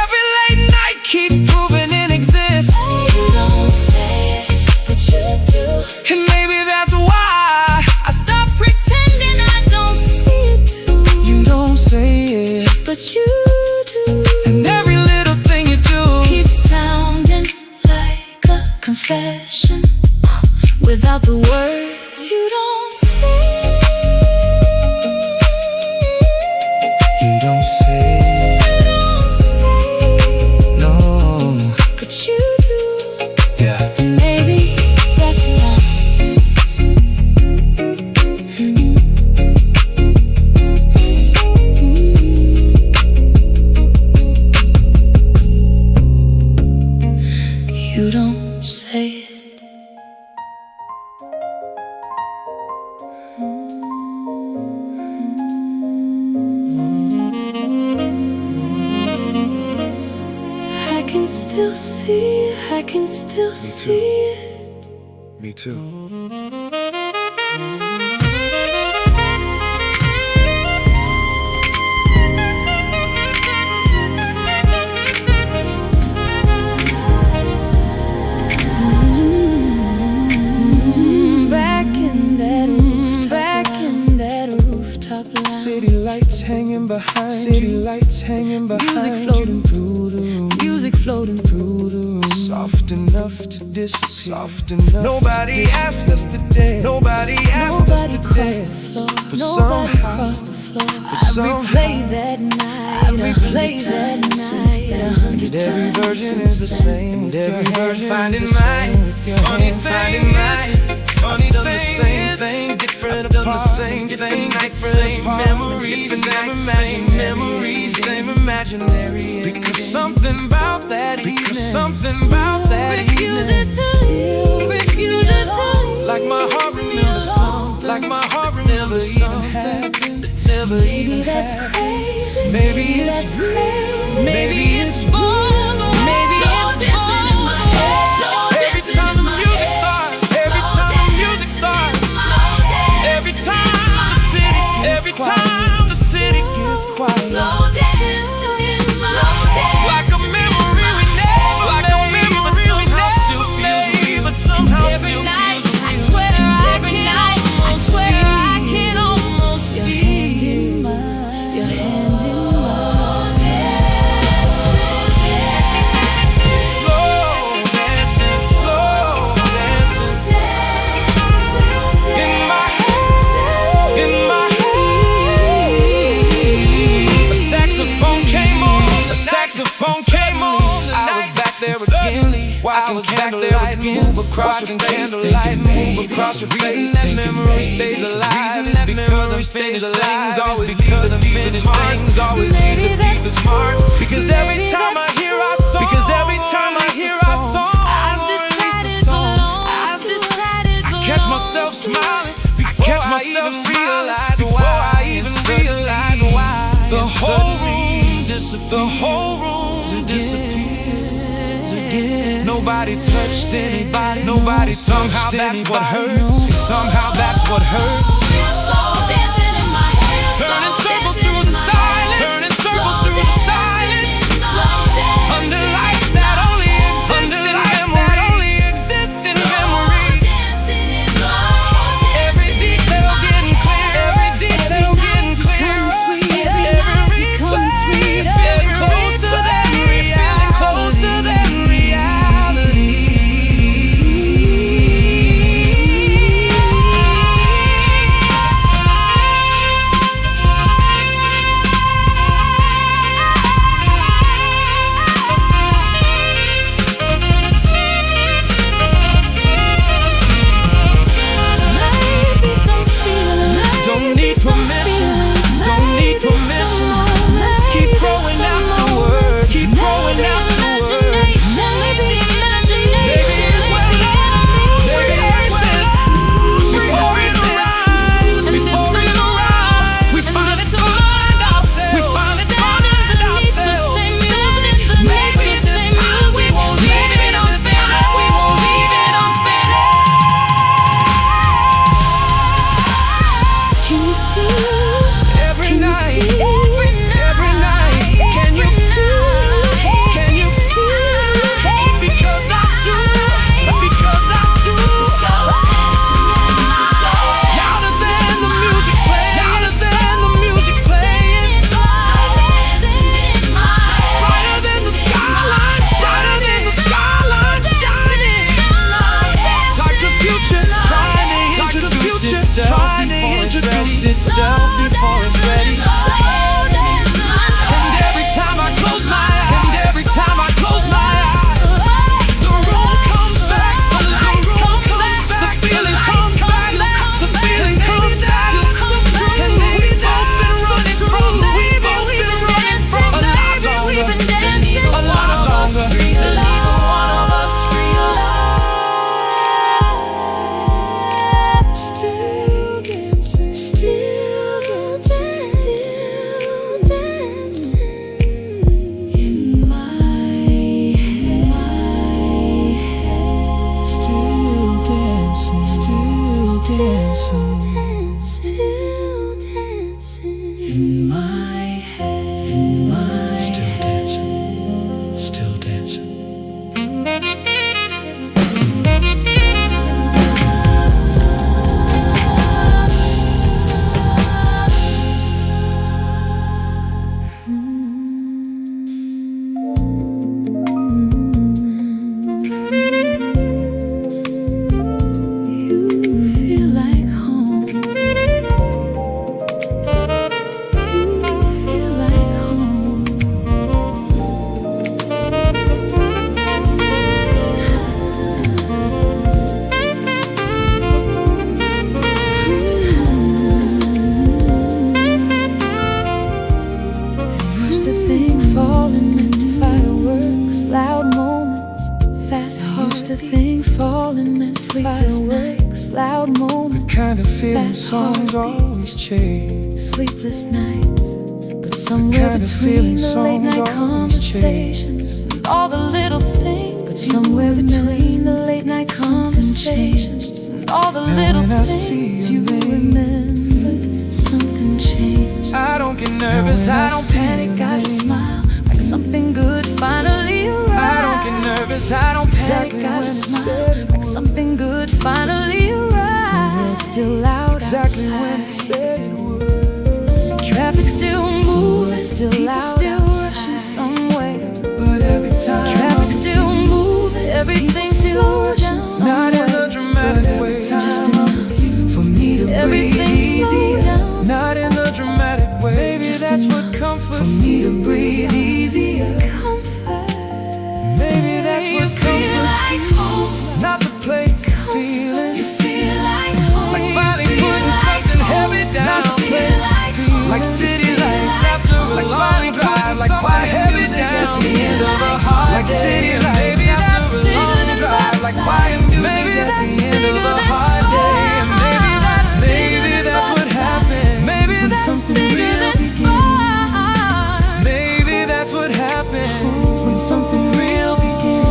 every late night keep proving it exists. You don't say it, but you do. And maybe that's why I stop pretending I don't see it too. you don't say it. But you do. And every little thing you do Keeps sounding like a confession without the words you don't say. you don't say You don't say, no. but you do. Yeah. And maybe that's enough. You don't say it. I can still see it, I can still see it. Me too. Back in that rooftop line. City lights hanging behind City lights hanging behind Music floating through the room. Music floating through the room. Soft enough to disappear. Soft enough. Nobody asked us to dance. Nobody asked us to crossed the dance. floor. But Nobody somehow- crossed the floor. I somehow- replayed that night. I replayed that night. And every version is the same. And every version finding mine. Funny thing is, funny done the same thing, different done the same thing, different memories, same memories, same imaginary. Because something about that evening, something about that Refuses evening, to leave. Refuses to leave. like my heart remembers something, like my heart remembers even happened, never Maybe even that's happened. crazy. Maybe that's it's crazy. maybe it's fun. Maybe it's dancing in my head. every time the music starts, every time the music starts, every time the city gets quiet, Slow dancing in my head. like a memory we never made, but somehow still feels real, but somehow Every still night, feels I real. swear I swear I can almost feel your hand in mine. Your hand in mine. Slow dancing, in my head, in my head. A saxophone came on, a saxophone came on. I was back there again, watching candlelight move across your face, move across your face. That memory stays alive. That memory stays alive. Always because unfinished things, always leave the marks. Because every time I hear our song, because every time I hear our song, I catch myself smiling before I even realize why. The whole room disappears again. Nobody touched anybody. Nobody somehow that's what hurts. Somehow that's what hurts. Slow dancing in my head. Turning circles through the silence. Turning circles through the silence. Under lights that only exist in memory. Every detail getting clear. Every detail getting clearer. Every replay feeling closer than reality. dancing, still dancing in my head, in my still dancing, still dancing. Loud moments, fast heart. Used to think falling meant sleepless nights. Loud moments, The kind of feeling fast songs heartbeat. always chase. Sleepless nights, but somewhere kind of between feeling the late songs night always conversations and all the little things. But somewhere between the late night conversations and all the Now little when I see things, you you leave, remember something changed. I don't get nervous, Now when I don't see panic, you I just leave, smile. like something good finally arrived. I don't get nervous, I don't panic, Exactly I when just it smile. said like something good finally arrived. The world's still loud Exactly outside. when it said it would. Traffic still moving, still People loud still rushing somewhere. But every time Traffic still moving, everything still rushing somewhere. not in the dramatic way, Just enough for me to breathe everything slow easier. down. Not in the dramatic way, maybe Just that's enough what comfort for me to feels breathe like. easier. Comfort. Maybe that's You what feel comfort like home. not the place, the feeling. You feel like home. Like You finally feel putting like something home. heavy down. Not the place, Like the feeling. like city You feel lights like after a home. long drive. Like quiet heavy down the end of a hard Like day. city Maybe that's a long drive. Like quiet music at the end of a hard day. And maybe that's what happens. Maybe When that's something real bigger than begins. smart. Maybe that's what happens When something real begins.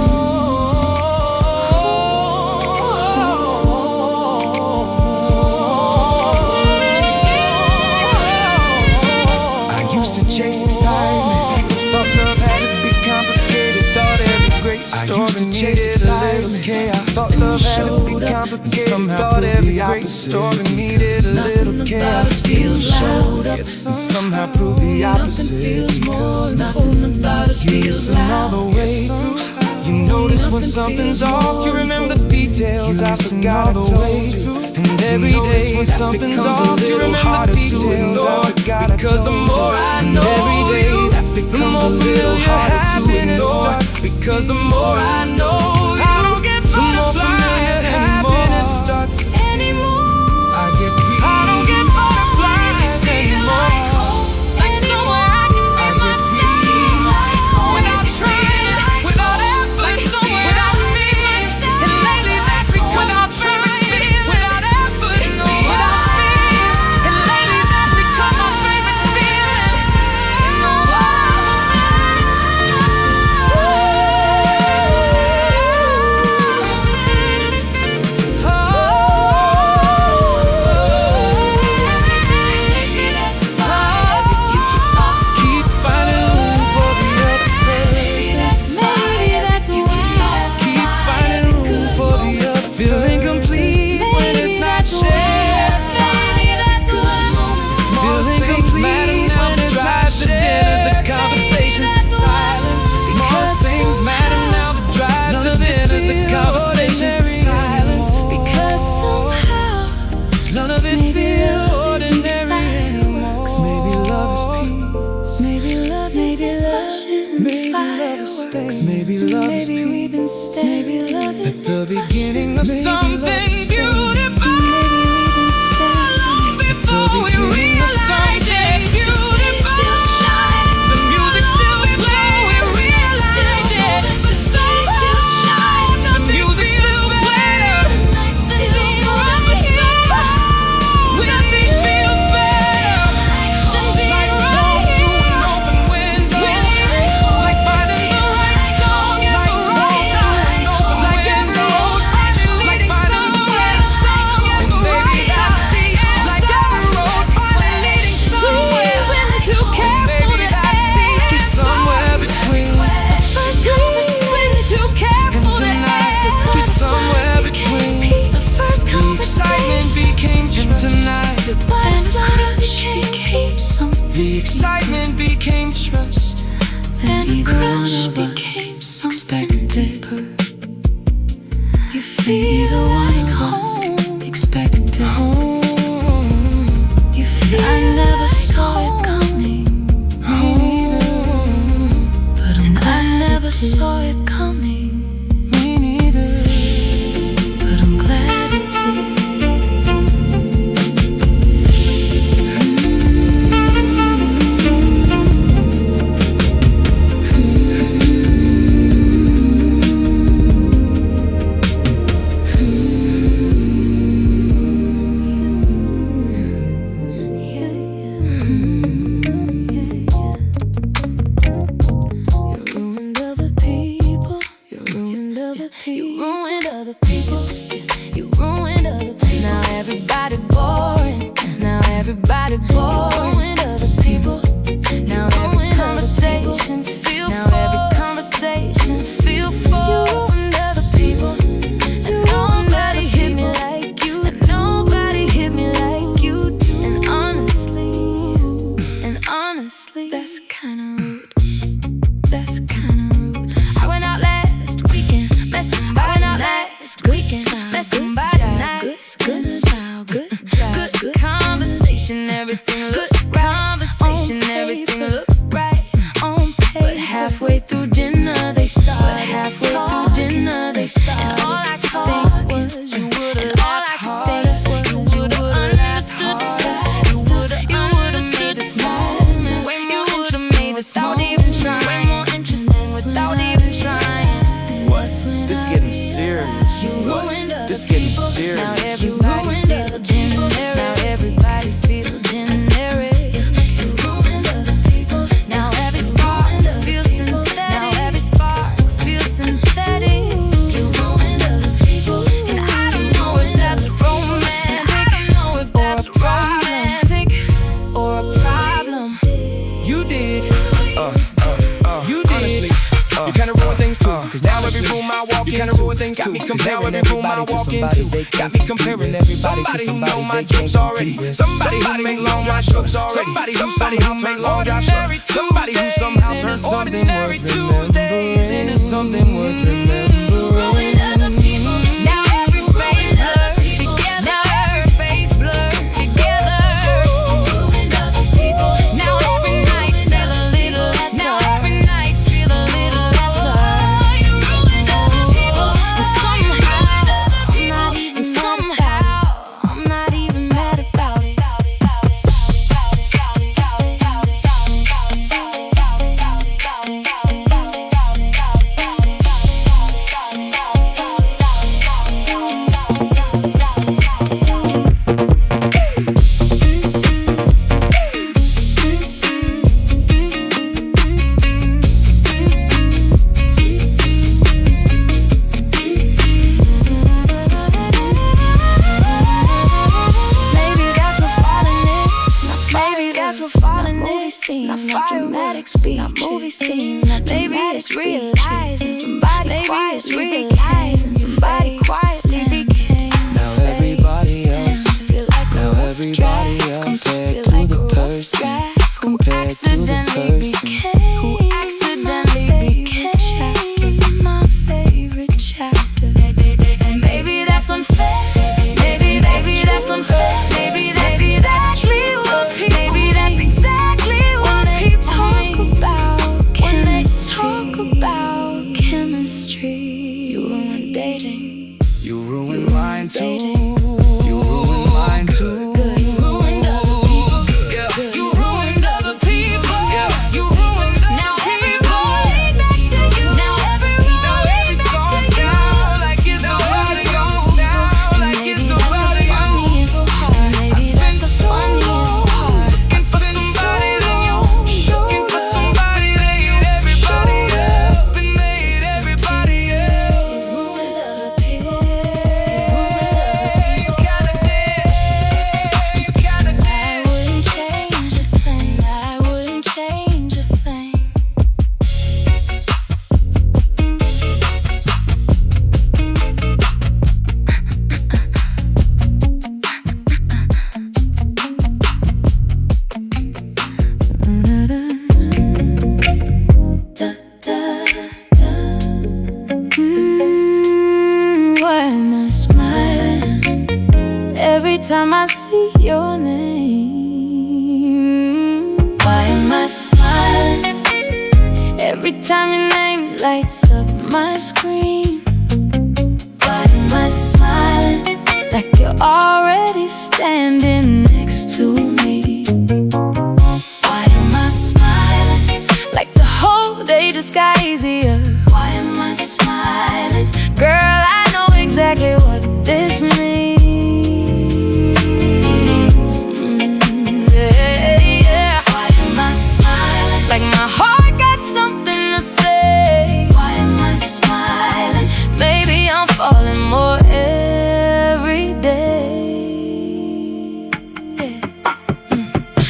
I used to chase excitement. Thought love had to be complicated. Thought every great story needed a little chaos. Thought love had to be complicated. Thought every great story needed a little chaos. Feels loud. And somehow proved the opposite. Nothing feels more. Because Nothing about us you feels listen all loud. the way through. You notice when something's off. You remember the details I forgot all the way through. And every day when something's off, you remember the details I forgot. Because the more I know you, the more familiar happiness starts. Because the more I know you, I don't get butterflies happiness starts Anymore. I get peace. I don't get butterflies anymore. Like somewhere I can be I get myself. Without trying, without effort. Like somewhere I can be myself. And lately that's become my favorite feeling. Without effort, without fear. And lately that's become my favorite feeling. Keep finding room for the other person. Keep finding room for the other. Feeling complete when it's not shared. Feeling complete when it's not shared. The dinners, the conversations, the silence. The small things matter now. The drives, the dinners, the conversations, the silence. Because somehow None of it maybe feels love isn't ordinary anymore. Maybe love is peace. Maybe love isn't Maybe love is fireworks. space. Maybe love is Maybe we've been staying. Maybe love at is the beginning of something beautiful. Maybe we've been staying. Long before we realize something beautiful. Still shining. The music still playing. We realize it. The sun still shining. The music still playing. The night still bright. Nothing feels better Than being like right walking through an here. open window. Like finding the right song at the right time. Like every road finally leading somewhere. And maybe that's be the one home expected. You feel I never saw it coming. But I never saw it coming. Me neither. But I'm glad it You ruined other people. You ruined other people. Now everybody boring. Now everybody boring. You ruined other people. Now every conversation feel full. Now every conversation feel full. You ruined other people. And nobody hit me like you. And nobody hit me like you do. And honestly, that's kinda rude. That's kinda rude. I went out last weekend, met somebody nice. Met somebody nice. Good style, good conversation, everything look right. Conversation, everything look right on paper. But halfway through dinner they start. Halfway through dinner they start. And all I could think was you would've laughed harder. You would've understood faster. You would've seen this faster. Way more interesting without even trying. Way more interesting without even trying. This getting serious. You ruined other This getting people. serious. Now everybody feel generic. Now everybody feel generic. You ruined other people. Now every spark feels synthetic. Now every spark feels synthetic. You ruined other people. And I don't know if that's romantic. I don't know if that's romantic or a problem. You did. You did. Honestly, you kinda ruin things too. Cause now every room I walk in, kinda ruin things too. Got me comparing everybody to somebody. Got me comparing everybody to somebody who know my jokes already. Somebody who make long drive jokes already. Somebody who make long drive jokes. Somebody who somehow turns something worth remembering into something worth remembering. Ruined other people. Now every face blur together. Now every face blur together. Ruined other people. Now every night feel a little lesser. Now every night feel a little lesser. You ruined other people. And somehow I'm not even mad about it. Not dramatic speech, not movie scenes. Maybe it's realizing somebody quietly realizing somebody quietly became. Now everybody else, now everybody else compared to the person, compared to the person. Who accidentally became my favorite chapter. Maybe that's unfair. Maybe that's unfair. Maybe that's exactly what people. Maybe that's exactly what people talk about when they talk about chemistry. You ruined dating. You ruined mine too. You ruined mine too. You ruined other people. You ruined other people. You ruined other people. Back to you. Now every song sound like it's about you. Sound like it's about you. Maybe that's the funniest part. Looking for somebody that you, looking for somebody that you, everybody else, and made everybody else. Ruined other people. time I see your name. Why am I smiling every time your name lights up my screen? Why am I smiling like you're already standing next to me? Why am I smiling like the whole day just got easier? Why am I smiling? Girl, I know exactly what this means. Yeah. Why am I smiling like my heart got something to say? Why am I smiling? Maybe I'm falling more every day.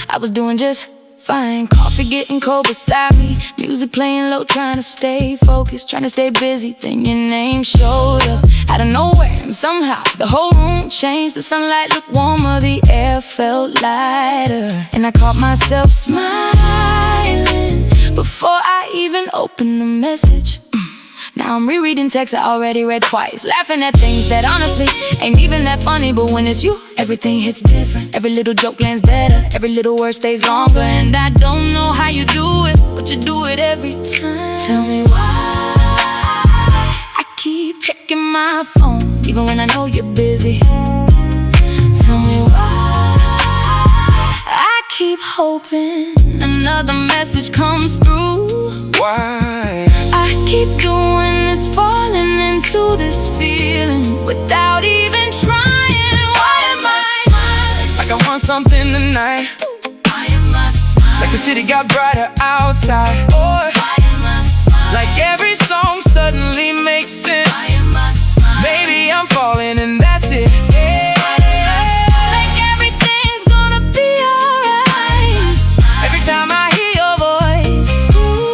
I was doing just fine, coffee getting cold beside me, music playing low, trying to stay focused, trying to stay busy. Then your name showed up out of nowhere, and somehow the whole room changed. The sunlight looked warmer, the air felt lighter, and I caught myself smiling before I even opened the message. Now I'm rereading texts I already read twice, laughing at things that honestly ain't even that funny. But when it's you, everything hits different. Every little joke lands better, every little word stays longer. And I don't know how you do it, but you do it every time. Tell me why I keep checking my phone, even when I know you're busy. Tell me why I keep hoping another message comes through. Why I keep doing this, falling into this feeling without even trying. Why am I smiling like I want something tonight? Why am I smiling Like the city got brighter outside. Or why am I smiling like every song suddenly makes sense. Why am I smiling Maybe I'm falling and that's it. like everything's gonna be alright Every time I hear your voice. Ooh,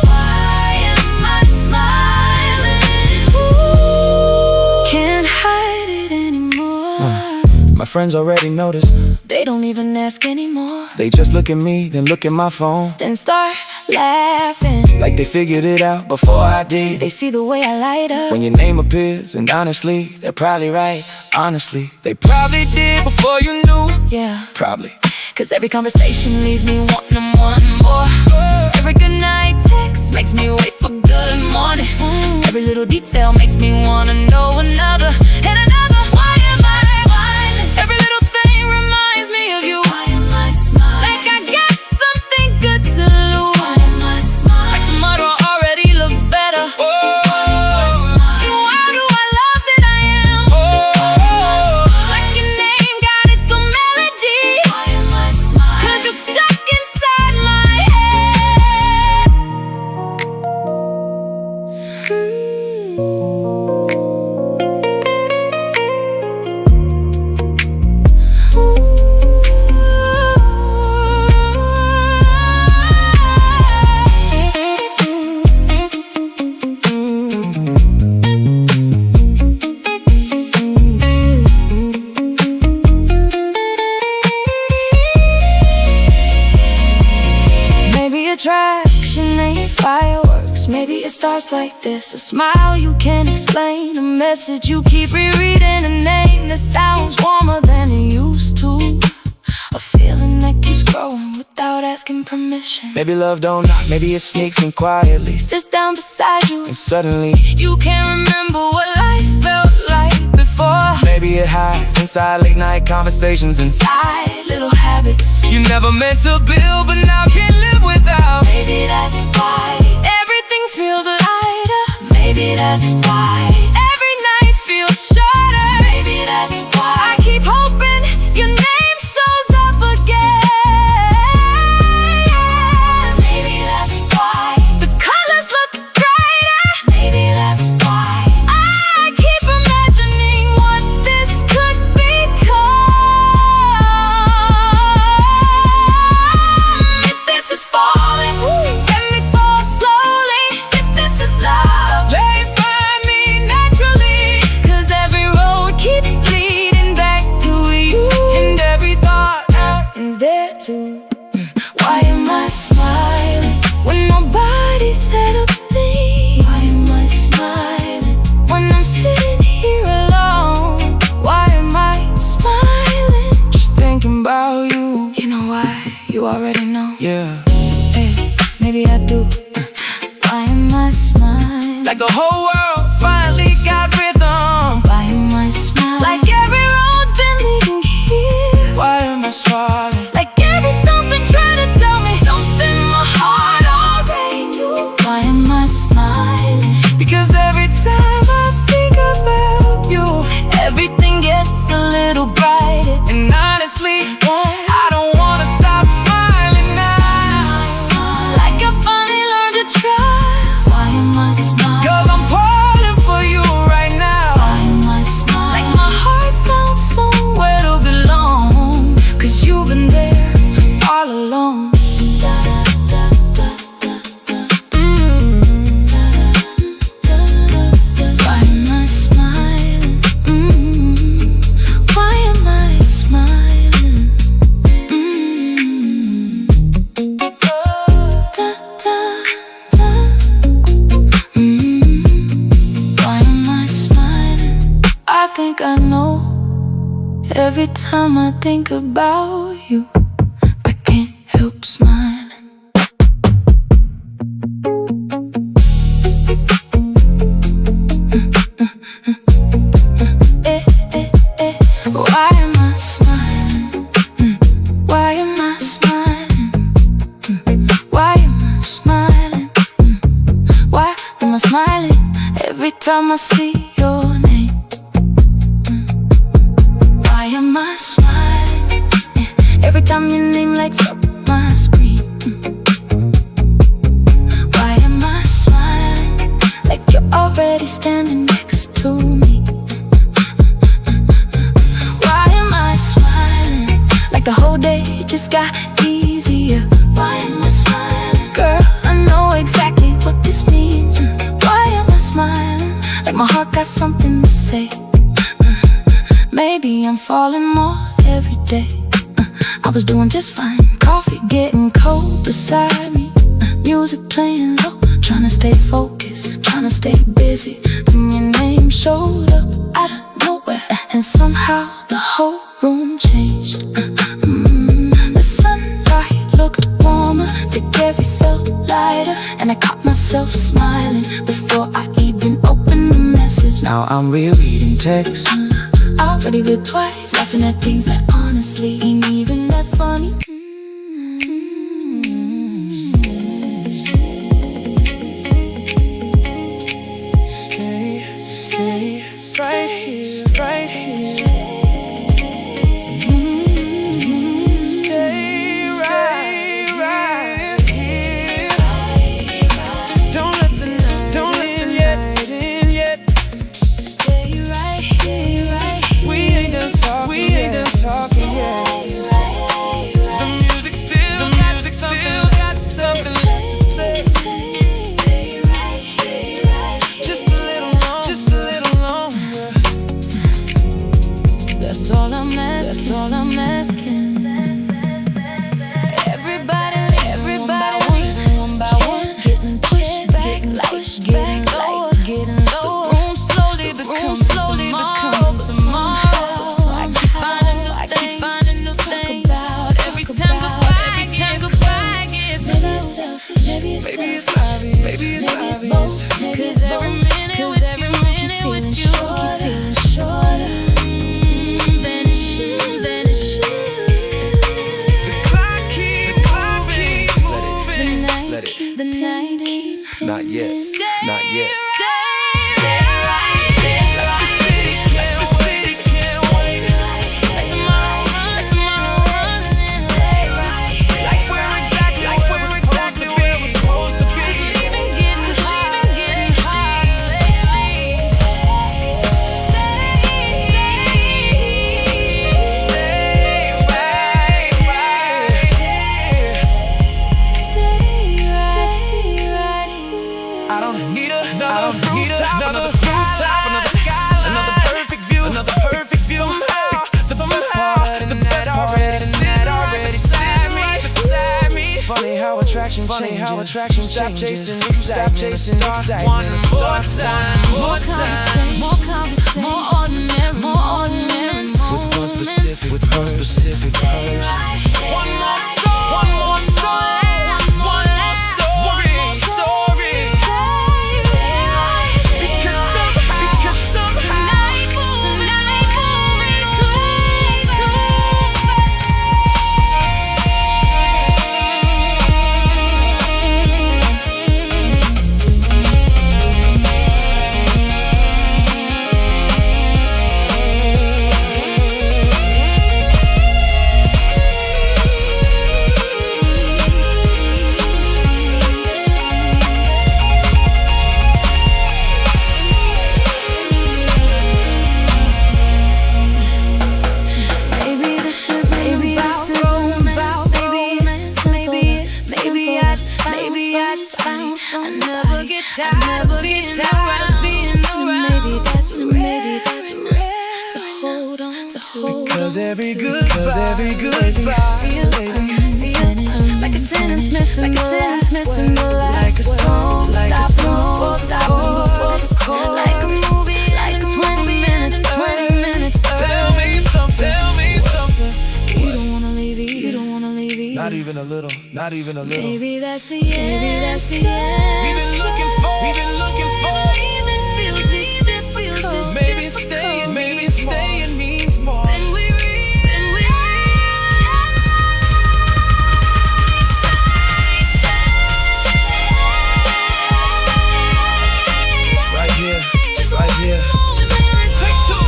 why am I smiling? Ooh, can't hide it anymore. My friends already noticed. They don't even ask anymore. They just look at me, then look at my phone, Then start laughing like they figured it out before I did. They see the way I light up When your name appears, and honestly, they're probably right. Honestly, they probably did before you knew. Yeah, Probably. cause every conversation leaves me wanting one more. Every goodnight text makes me wait for good morning. Every little detail makes me wanna know another and another. Why am I smiling? Every little thing reminds me of you. Why am I smiling? Like I got something good to lose. Why am I smiling? Like tomorrow already looks better. And why do I love that I am? Like your name got its own melody. Why am I smiling? Cause you're stuck inside my head. Maybe attraction ain't fireworks. Maybe it starts like this. A smile you can't explain, a message you keep rereading, a name that sounds warmer than it used to, a feeling that keeps growing without asking permission. Maybe love don't knock, maybe it sneaks in quietly, Sits down beside you, and suddenly, you can't remember what life felt like before. maybe it hides inside late night conversations, inside Little habits, you never meant to build, but now can't live without. maybe that's why everything feels lighter. Maybe that's why every night feels shorter. Maybe that's why I keep hoping your name shows up again. Maybe that's why the colors look brighter. Maybe that's why I keep imagining what this could become. If this is falling, let me fall slowly. If this is love, Let it find me now. like the whole world finally got rhythm. Why am I smiling? Like every road's been leading here. Why am I smiling? Like every song's been trying to tell me something my heart already knew. Why am I smiling? Because every time I think about you, everything gets a little brighter. and honestly, I don't wanna stop smiling now. Like I finally learned to trust. Why am I smiling? 'Cause I'm falling for you right now. Why am I smiling? Like my heart found somewhere to belong. 'Cause you've been there all along. Why am I smiling? Why am I smiling? Why am I smiling? I think I know. Every time I think about you, I can't help smiling. Why am I smiling? Why am I smiling? Why am I smiling? Why am I smiling every time I see your name? Why am I smiling every time your name lights up my screen? Why am I smiling like you're already standing next to me? Why am I smiling like the whole day just got easier? Why am I smiling? Girl, I know exactly what this means. Why am I smiling like my heart got something to say? Maybe I'm falling more every day. I was doing just fine, coffee getting cold beside me, music playing low, trying to stay focused, trying to stay busy. Then your name showed up out of nowhere, and somehow the whole room changed. The sunlight looked warmer, the every felt lighter, and I caught myself smiling before I even opened the message. Now I'm rereading text. I already read twice, laughing at things that honestly ain't even that funny. Stay right here, right here. Stay right here. Don't let the night in yet. Stay right here. We ain't done talking yet. The music still got something left to say. Stay right. Just a little longer. That's all I'm asking. Everybody one by one, getting pushed back, lights getting lower. The room slowly becomes tomorrow. I keep finding new things. Every time goodbye gets maybe it's obvious, maybe it's both. 'Cause every minute with you keep feeling shorter. Then it should. The clock keep moving. The night keep Not yet. Stay right there. The city can't wait. Like tomorrow running. Like we're exactly where we're supposed to be. Leaving getting harder lately. Stay right here. I don't need another rooftop, another skyline, another perfect view. Somehow, the best part already beside me. Funny how attraction changes. Stop chasing excitement. One more time. More conversation, more ordinary moments. With one specific person. One more story. Stay right every goodbye. Feel like a sentence missing the last like a song, like a song. Stopping before the chorus. Like a movie, like 20 minutes. Tell me something. You don't wanna leave it, you don't wanna leave it. Not even a little, not even a little. Maybe that's the end. We've been looking for. Maybe staying means more. Then we Right here. Take two.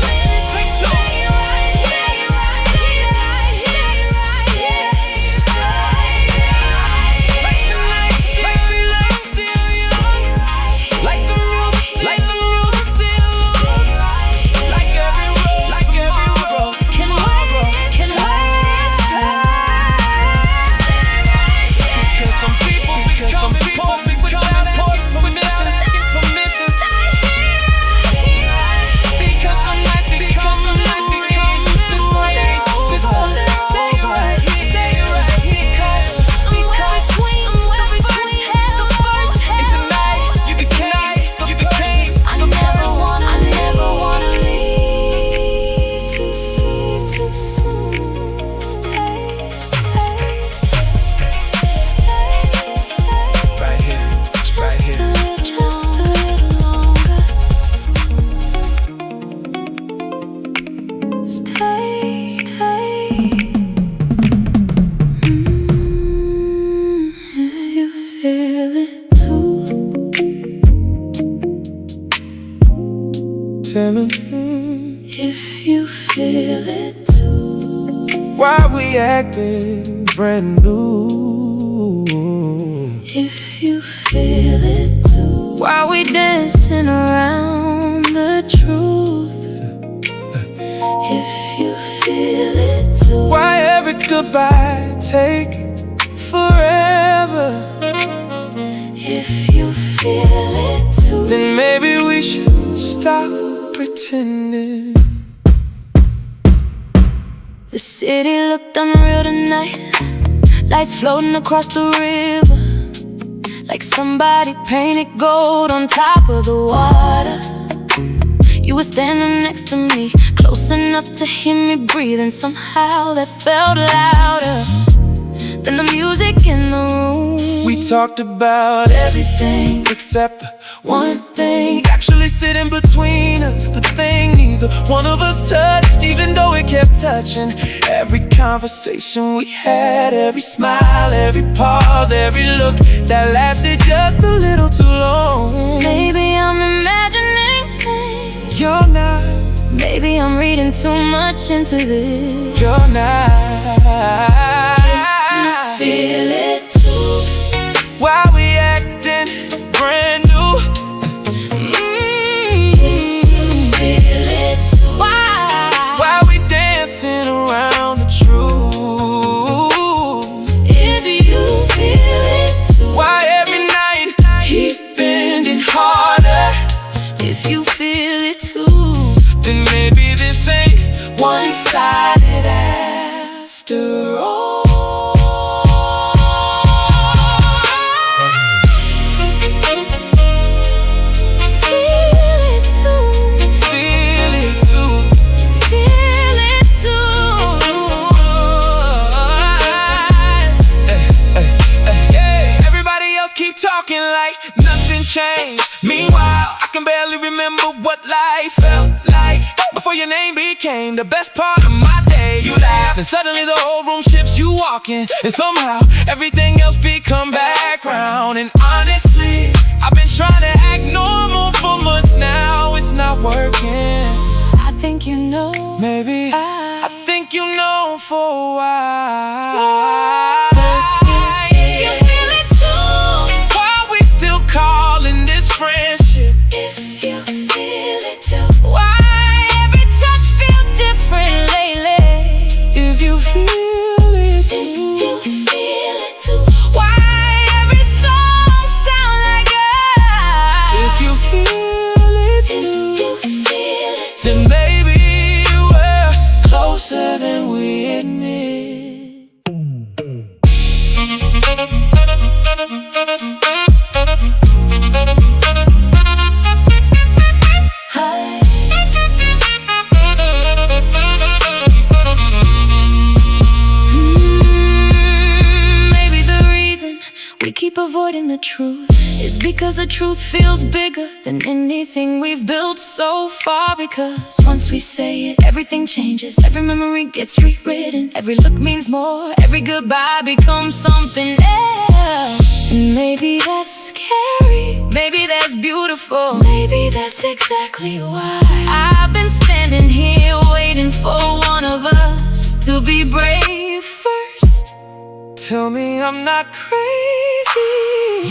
Like the music still on. Like every road tomorrow. Because some people become important without asking permissions. Because some nights become before they stay right here. Because somewhere between the first and tonight you became. I never wanna leave too soon. Stay. Right here. Just a little longer. Stay. If you feel it too. Tell me If you feel it too. why we acting brand new. If you feel it too. While we dancing around the truth. If you feel it too. Why every goodbye take forever? If you feel it too. Then maybe we should stop pretending. The city looked unreal tonight. Lights floating across the river. Like somebody painted gold on top of the water. You were standing next to me, close enough to hear me breathe, and somehow that felt louder than the music in the room. We talked about everything except the one thing actually sitting between us. The thing neither one of us touched, even though it kept touching. Every conversation we had, every smile, every pause, every look that lasted just a little too long. Maybe I'm imagining things. You're not. Maybe I'm reading too much into this. You're not. Feel it too. Why we acting brand new? Feel it too. Why we dancing around the truth? If you feel it too. Why every night keep bending harder? If you feel it too. Then maybe this ain't one-sided after all. Talking like nothing changed. Meanwhile, I can barely remember what life felt like before your name became the best part of my day. You laugh and suddenly the whole room shifts. You walk in and somehow everything else become background. And honestly, I've been trying to act normal for months now. It's not working. I think you know. Maybe I think you know for a while. Calling this friendship. If you feel it too. Why every touch feel different lately? If you feel it too. If you feel it too. Why every song sound like us? If you feel it too. If you feel it too. Then baby we're closer than we admit. avoiding the truth is because the truth feels bigger than anything we've built so far. Because once we say it, everything changes. Every memory gets rewritten. Every look means more. Every goodbye becomes something else. And maybe that's scary. Maybe that's beautiful. Maybe that's exactly why I've been standing here waiting for one of us to be brave first. Tell me I'm not crazy.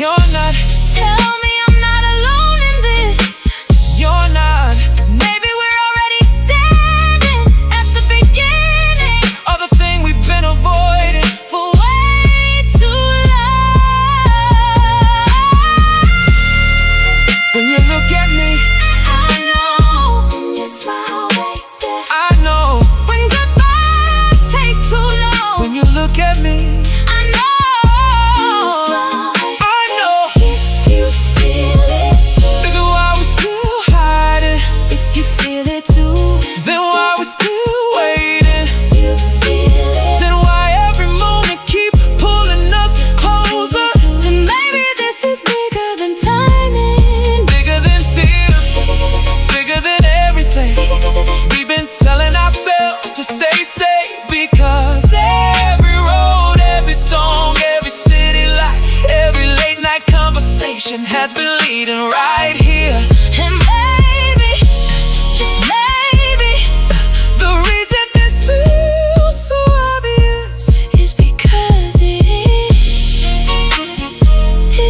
You're not. Tell me I'm not alone in this. You're not. Maybe we're already standing at the beginning of the thing we've been avoiding for way too long. When you look at me, I know. When you smile right there, I know. when goodbye take too long, When you look at me, I know. I know. If you feel it too, Nigga, why we still hiding? if you feel it too, Then why we still waiting? if you feel it, Then why every moment keep pulling us closer? then maybe this is bigger than timing, Bigger than fear, bigger than everything we've been telling ourselves to stay safe. Because every road, every song, every city light, every late night conversation has been leading right here. and maybe, just maybe, The reason this feels so obvious is because it is.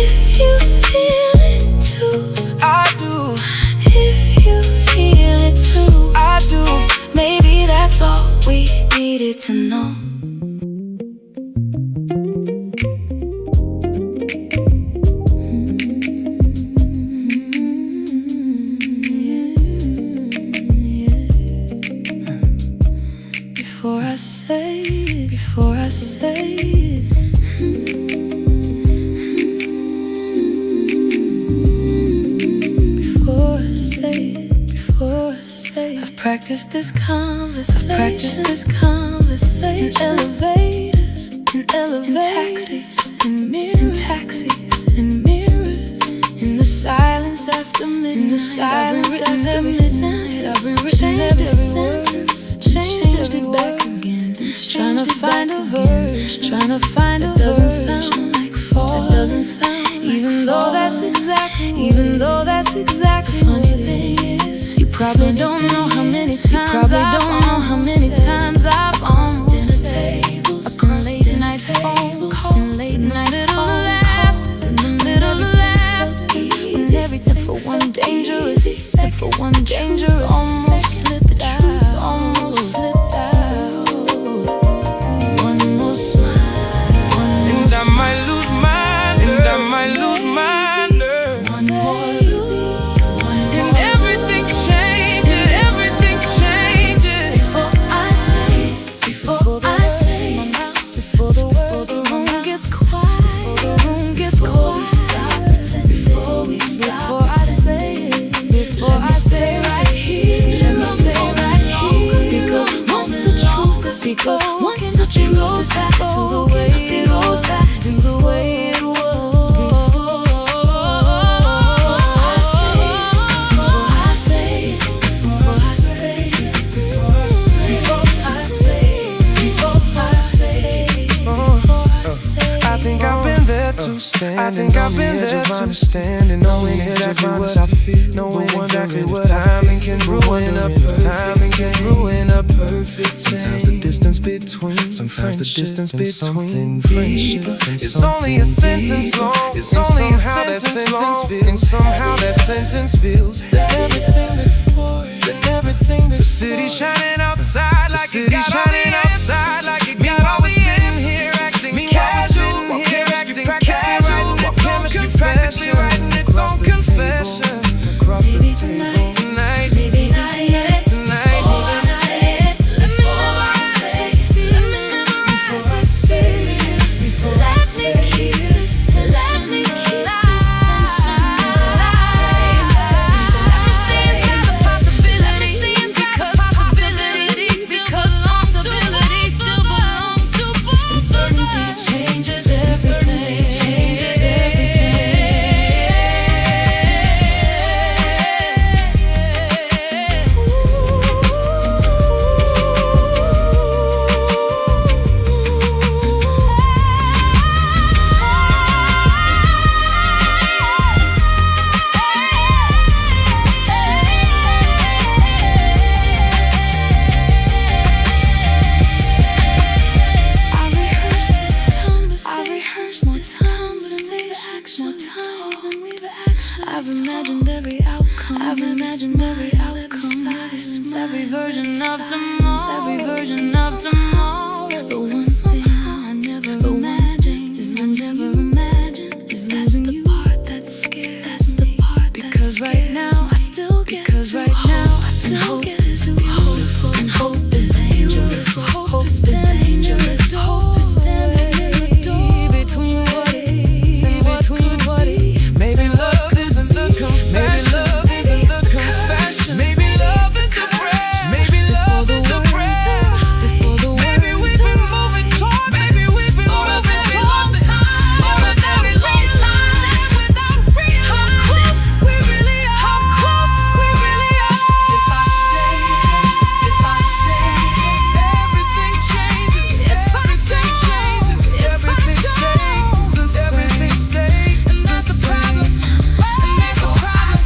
If you feel it too, I do, if you feel it too, I do. maybe that's all we needed to know. Before I say it, before I say it, before I say it, before I say it, I've practiced this conversation. I've practiced this conversation. In elevators, in taxis, in mirrors, in mirrors, in the silence after midnight. In the silence after midnight, I've rewritten every sentence, changed it back again, trying to find a verse, trying to find a verse that doesn't sound like fall, that doesn't sound like even though that's exactly, even though that's exactly. The funny thing is, you probably don't know how many times I've almost tables, late night phone calls, and late night little laughter, in the middle of laughter, when everything for one dangerous, and for one dangerous, almost slipped out, almost slipped out. One more smile, one more And I might lose my nerve, and I might lose my nerve. one more look, And everything changes, everything changes. before I say, before I say, before the room gets quiet, before the room gets quiet, before we stop, before I say it, before I say right here, let me stay right here. Because once the truth is, because once the truth goes back to the way it goes back to the way it was before. I say, before I say, before I say, before I say, before I say. I think I've been there to stand. I think I've been there to understand, knowing exactly what I feel, knowing exactly what timing can ruin a timing can ruin a perfect. Sometimes the distance between, sometimes the distance between friendship. It's only a sentence long. It's only a sentence long, and somehow that sentence feels everything before, everything before. The city shining outside like it got shining outside like it got all the answers. Here acting casual, here acting casual. It's chemistry practically writing its own confession. Maybe tonight, Tonight, maybe tonight, tonight. before I say it, before I say it, let me memorize it, before I say it, let me keep this tension, let me keep this tension. Let me stay inside the possibility, because It's every version of tomorrow. It's every version of tomorrow. The one thing I never imagined is losing you. That's scary. That's the part. Because right now I still get too beautiful. And hope is dangerous. Hope is dangerous. Hope is standing in the door between what is and between what is. Maybe love isn't the confession. Maybe love isn't the confession. Maybe love is the prayer. Maybe love is the prayer. Maybe we've been moving toward. Maybe we've been moving toward this for a very long time without realizing how close we really are. How close we really are. If I say everything changes. Everything changes. Everything stays the same. Everything stays. And that's the problem. And that's the problem.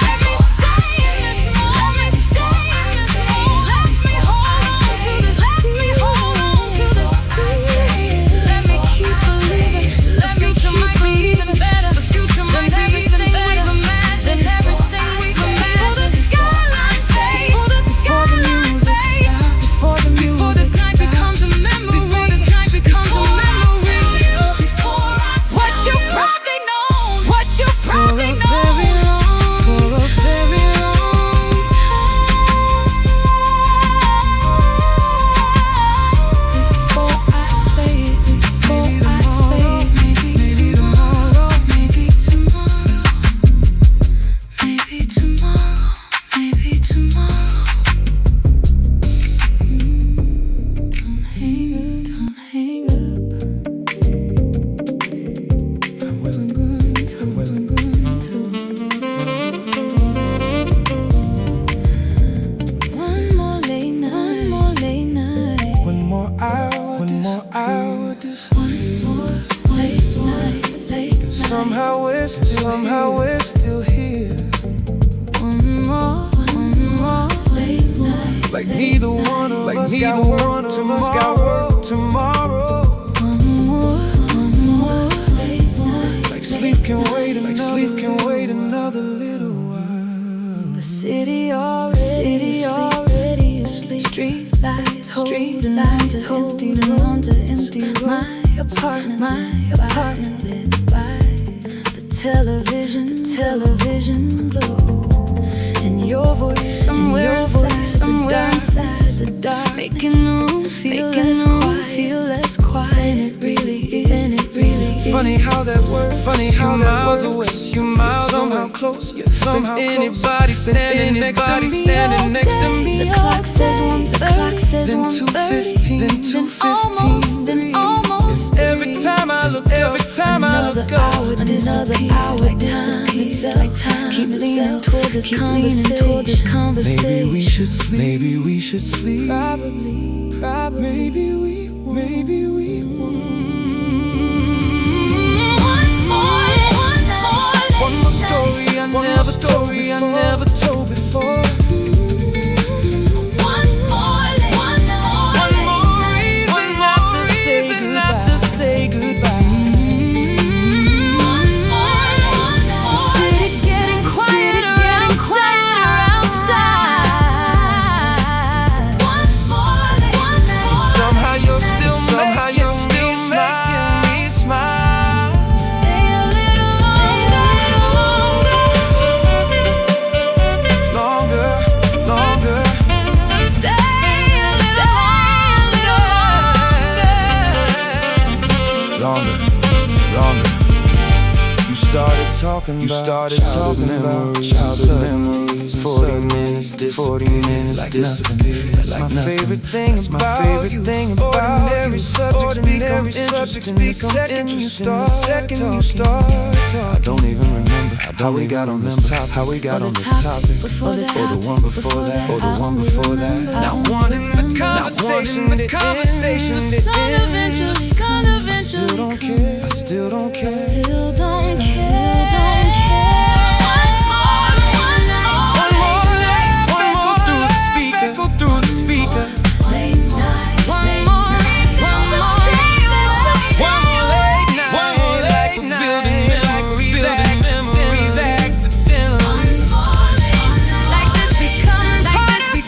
Let me stay in this moment. Let me stay in this moment. Let me hold on to this. Let me hold on to this. Let me keep believing. The future might be even better. The future might be even better than everything we've imagined. Before the skyline fades, before the music stops, before this night becomes a memory. Before this night becomes a memory. What you probably know. What you probably know. For a very long time. Before I say it, maybe tomorrow, maybe tomorrow, maybe tomorrow, maybe tomorrow. Don't hang up, don't hang up. I wasn't going to. One more late night. One more hour, this One more late night. and somehow we're still here. One more late night. Like neither one of us got work tomorrow. One more late night. Like sleep can wait another little while. The city already asleep. Street lights holding on to empty my apartment lit by the television glow. And your voice somewhere inside the dark, making the room feel less quiet than it really is. Funny how that works. Miles away, you miles somehow close. Yet somehow anybody standing next to me. The clock says 1:30, Then 2:15, then 2:15, then almost 3. Every time I look up, Another hour disappears. Like time. Keep leaning toward this conversation. maybe we should sleep. Probably. Maybe we. One more story I never told before. One more reason not to say goodbye. The city getting quieter outside. Somehow you're still making me smile. Stay a little Longer. Stay a little Longer. You started talking about childhood memories. 40 minutes like nothing. That's my favorite thing about you. Ordinary subjects become interesting the second you start. I don't even remember how we got on this topic. Or the one before that. Now wanting the conversation to end. The sun eventually I still don't care. Still don't care. One more left. Echo through the speaker. Late night. One more reason to stay. One more late night. Building memories accidentally. Like this be coming.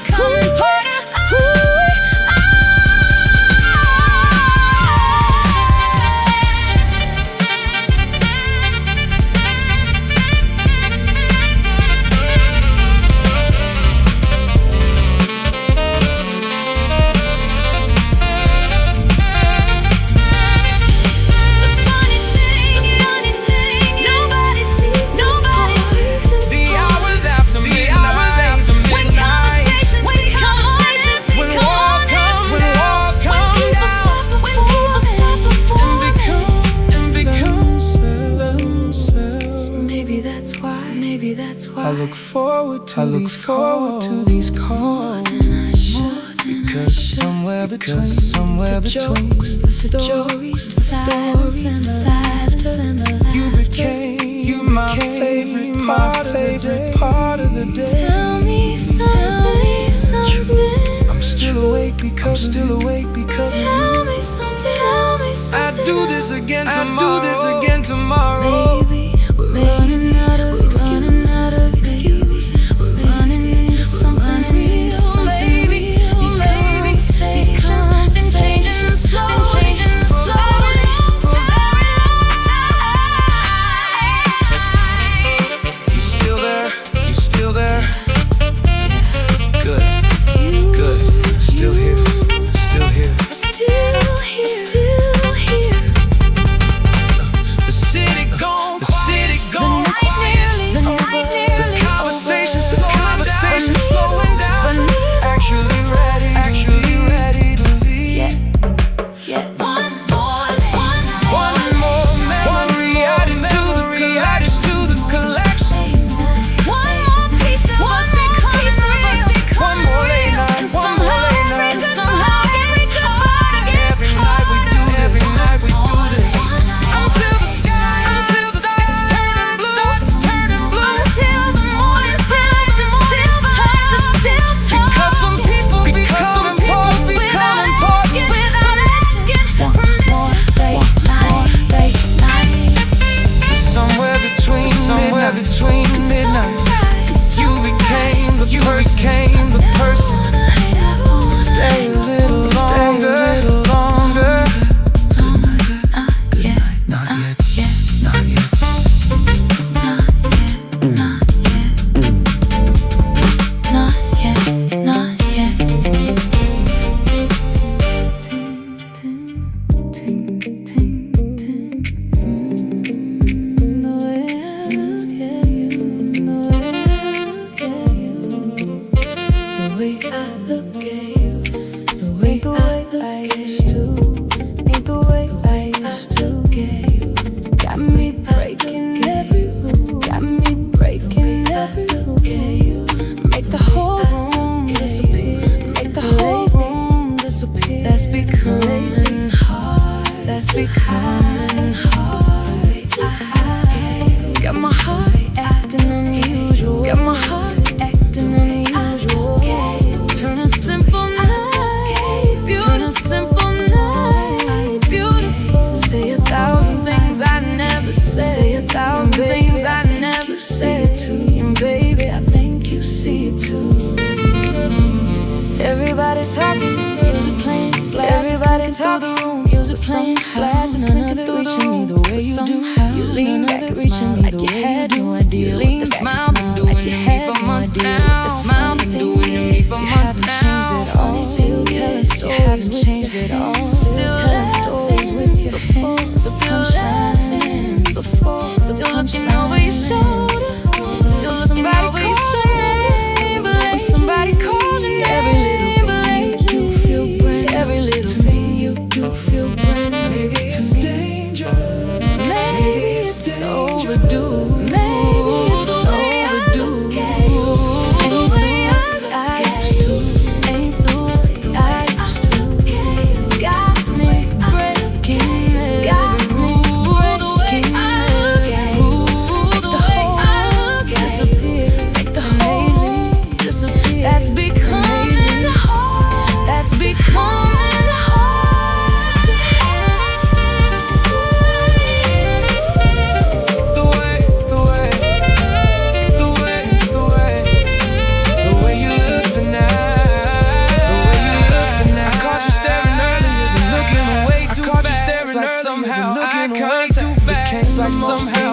forward to these calls. More than I should. Because somewhere between The stories, the silence and the laughter. you became my favorite part of the day. Tell me something. I'm still awake because Tell me something. I do this again tomorrow. Baby, we're running out of excuses. We're running into something real, baby. These conversations been changing slow for a very long time. You still there? Good. Still here. Still here. The city gone quiet. The night nearly Conversation over. slowing down. Actually ready to leave. Yeah. One more memory added to the collection. One more piece of us becoming real. One more late night. And somehow every goodbye Every night we do this. Until the sky starts turning blue. until the morning turns to still talk. Because some people become important. Without asking permission. Late night. Somewhere between midnight. You became the person. Stay a little longer. Not yet. Got me breaking every rule. Make the whole room disappear. That's becoming hard. Got my heart acting unusual. Turn a simple night beautiful. Say 1,000 things I never said. And baby, I think you see it too. Everybody talking, music playing, glasses clicking through the room, music playing, glasses clicking through the room. The way you do, you lean back and reaching me like you had no idea. Lean the smile been doing to me for months now. The smile been doing to me for months now. Still telling stories, you haven't changed at all. Still telling stories with your hands. Still laughing before, still looking over your shoulder. Still looking over your shoulder. When somebody calls your name, you do feel brand. Every little thing you do feel brand. Maybe it's danger. Maybe it's overdue. Maybe it's overdue. Ain't the way I used to. Ain't the way I used to. Got me breaking every rule. The way I look at you. The way I look at you. Make the whole disappear. That's becoming hard. That's becoming hard. The way you look tonight. I caught you staring earlier, then looking away too fast. Like somehow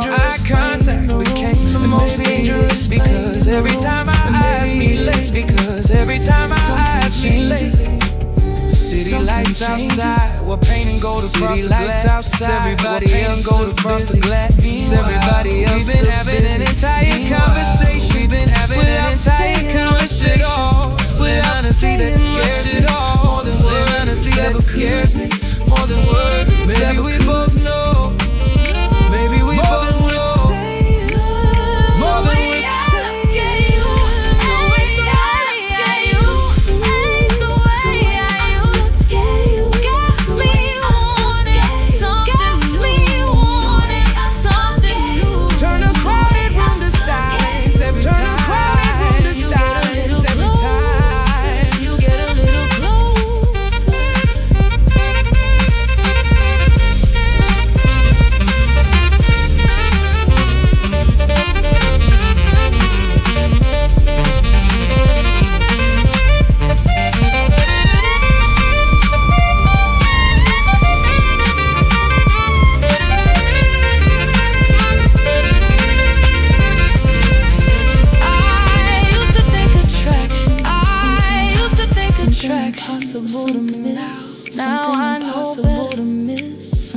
eye contact became the most dangerous. Because every time I ask me late. The city lights outside, we're painting gold across the glass. Everybody else gold across the glass. Everybody else. We've been having an entire conversation. With honestly that scares me. More than words. Honestly that scares me. More than words. Maybe we both know. Maybe we both know. More than we're saying. impossible to miss. Now I know better.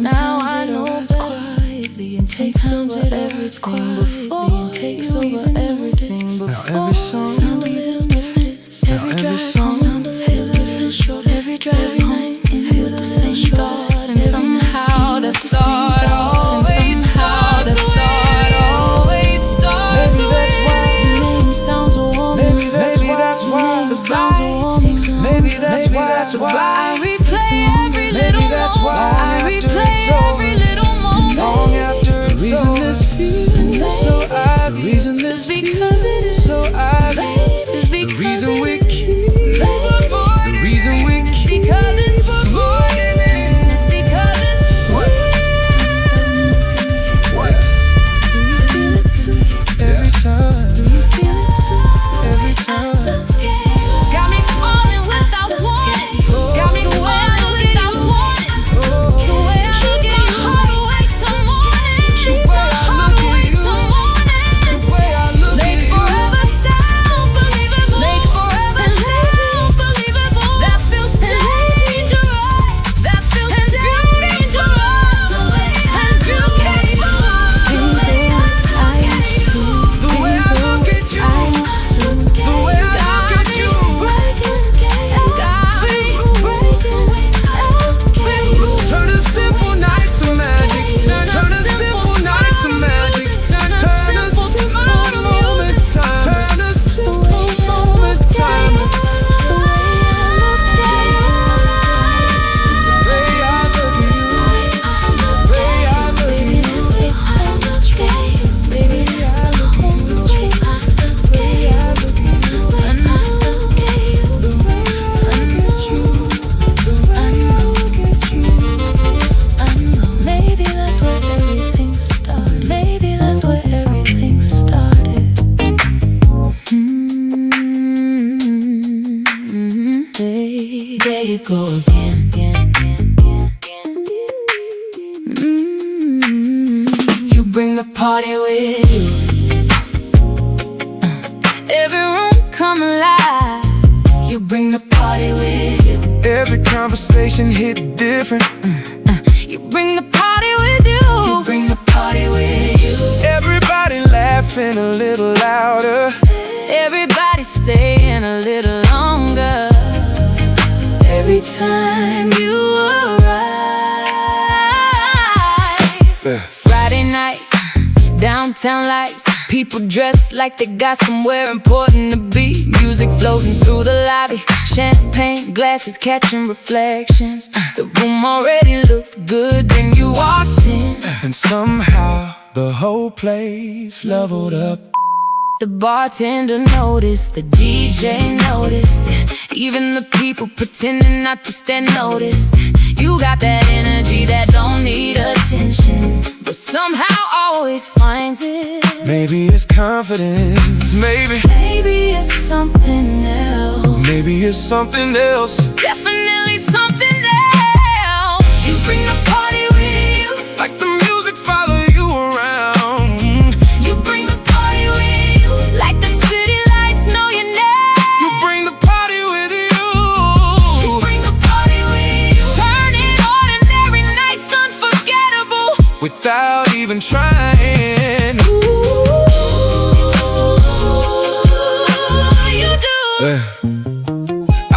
Now I know quietly and takes over everything before and takes over everything before. Now every song Sound a little different. Every drive sound a little different. Every drive night and feel the same thought. And somehow the thought always starts. Maybe that's why I replay every little moment. I replay every little moment. Long after it's over, this feeling is so obvious. Just because it is so obvious. Just because the reason we it keep is avoiding. The reason we keep because it's avoiding. It's because it's what? Do you feel it too? Every time. Do you feel it too? Every time. Got me falling without warning. Got me falling without warning. The way I look at you, heart away till morning. The way I look at you, till morning. the way I look Make at you. forever sound believable. Make forever sound believable. That feels dangerous. That feels dangerous. And beautiful. I used to. The way I look at you. I used to. The way I look at you. Turn a simple night to magic. Turn a simple night to magic. Turn a simple moment time. Turn a simple moment time. The way I look at you. The way I look at you. The way I look at you. The way I look at you. The way I look at you. Maybe that's where everything started. Maybe that's where everything started. There you go again. You bring the party with you. Every room come alive. You bring the party with you. Every conversation hit different. You bring the party with you. You bring the party with you. Everybody laughing a little louder. Everybody staying a little longer. Every time you arrive. Friday night, downtown lights. People dressed like they got somewhere important to be. Music floating through the lobby. Champagne glasses catching reflections. The room already looked good when you walked in. And somehow the whole place leveled up. The bartender noticed, the DJ noticed, even the people pretending not to stand noticed. You got that energy that don't need attention, but somehow always finds it. Maybe it's confidence. Maybe it's something else. Maybe it's something else. Definitely something else. You bring the party with you. Like the music follow you around. You bring the party with you. Like the city lights know your name. You bring the party with you. You bring the party with you. Turning ordinary nights unforgettable. Without even trying. Ooh, you do.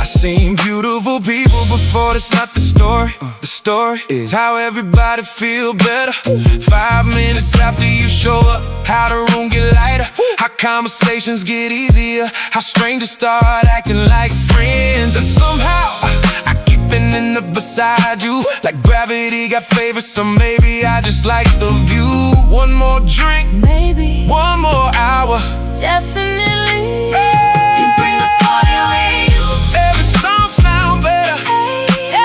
I seen beautiful people before, that's not the story. The story is how everybody feel better 5 minutes after you show up. How the room get lighter. How conversations get easier. How strangers start acting like friends. And somehow I keep in the beside you. Like gravity got favorites, so maybe I just like the view. One more drink, Maybe, one more hour. definitely. Hey! You bring the party with you. Every song sound better.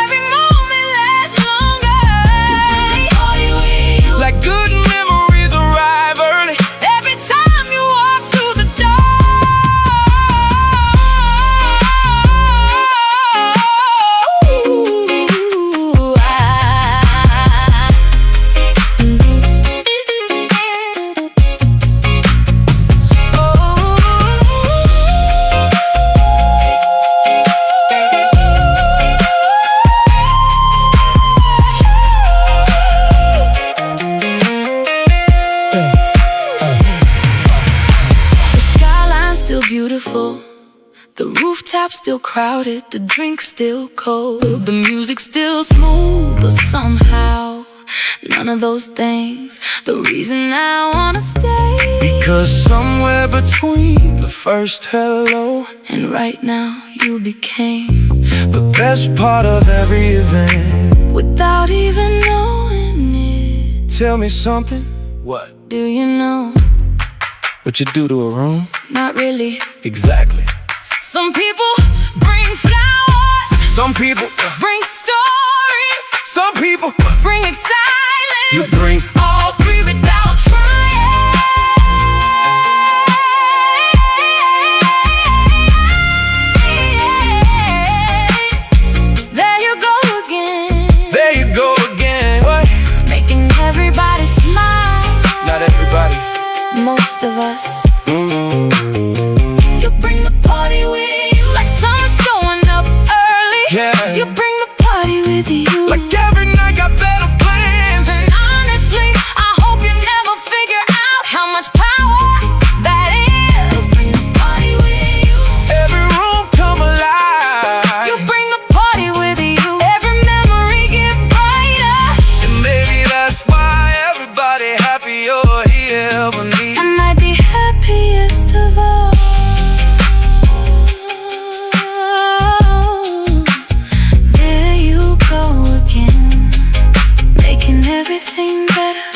Every moment lasts longer. You bring the party with you. Like good memories arrive early. Every time you walk through the door. Ooh, tap still crowded, the drink still cold, the music still smooth, but somehow none of those things the reason I wanna stay. Because somewhere between the first hello and right now you became the best part of every event, without even knowing it. Tell me something. What? Do you know what you do to a room? Not really. Exactly. Some people bring flowers, some people bring stories, some people bring excitement. You bring all three without trying. There you go again. There you go again. What? Making everybody smile. Not everybody. Most of us. You bring the party with you, like someone's showing up early. Yeah. You bring the party with you, like every night got better plans. and honestly, I hope you never figure out how much power that is. Bring the party with you. Every room come alive. You bring the party with you. Every memory get brighter. And maybe that's why everybody happy you're here for me. I might be happiest of all. There you go again, making everything better.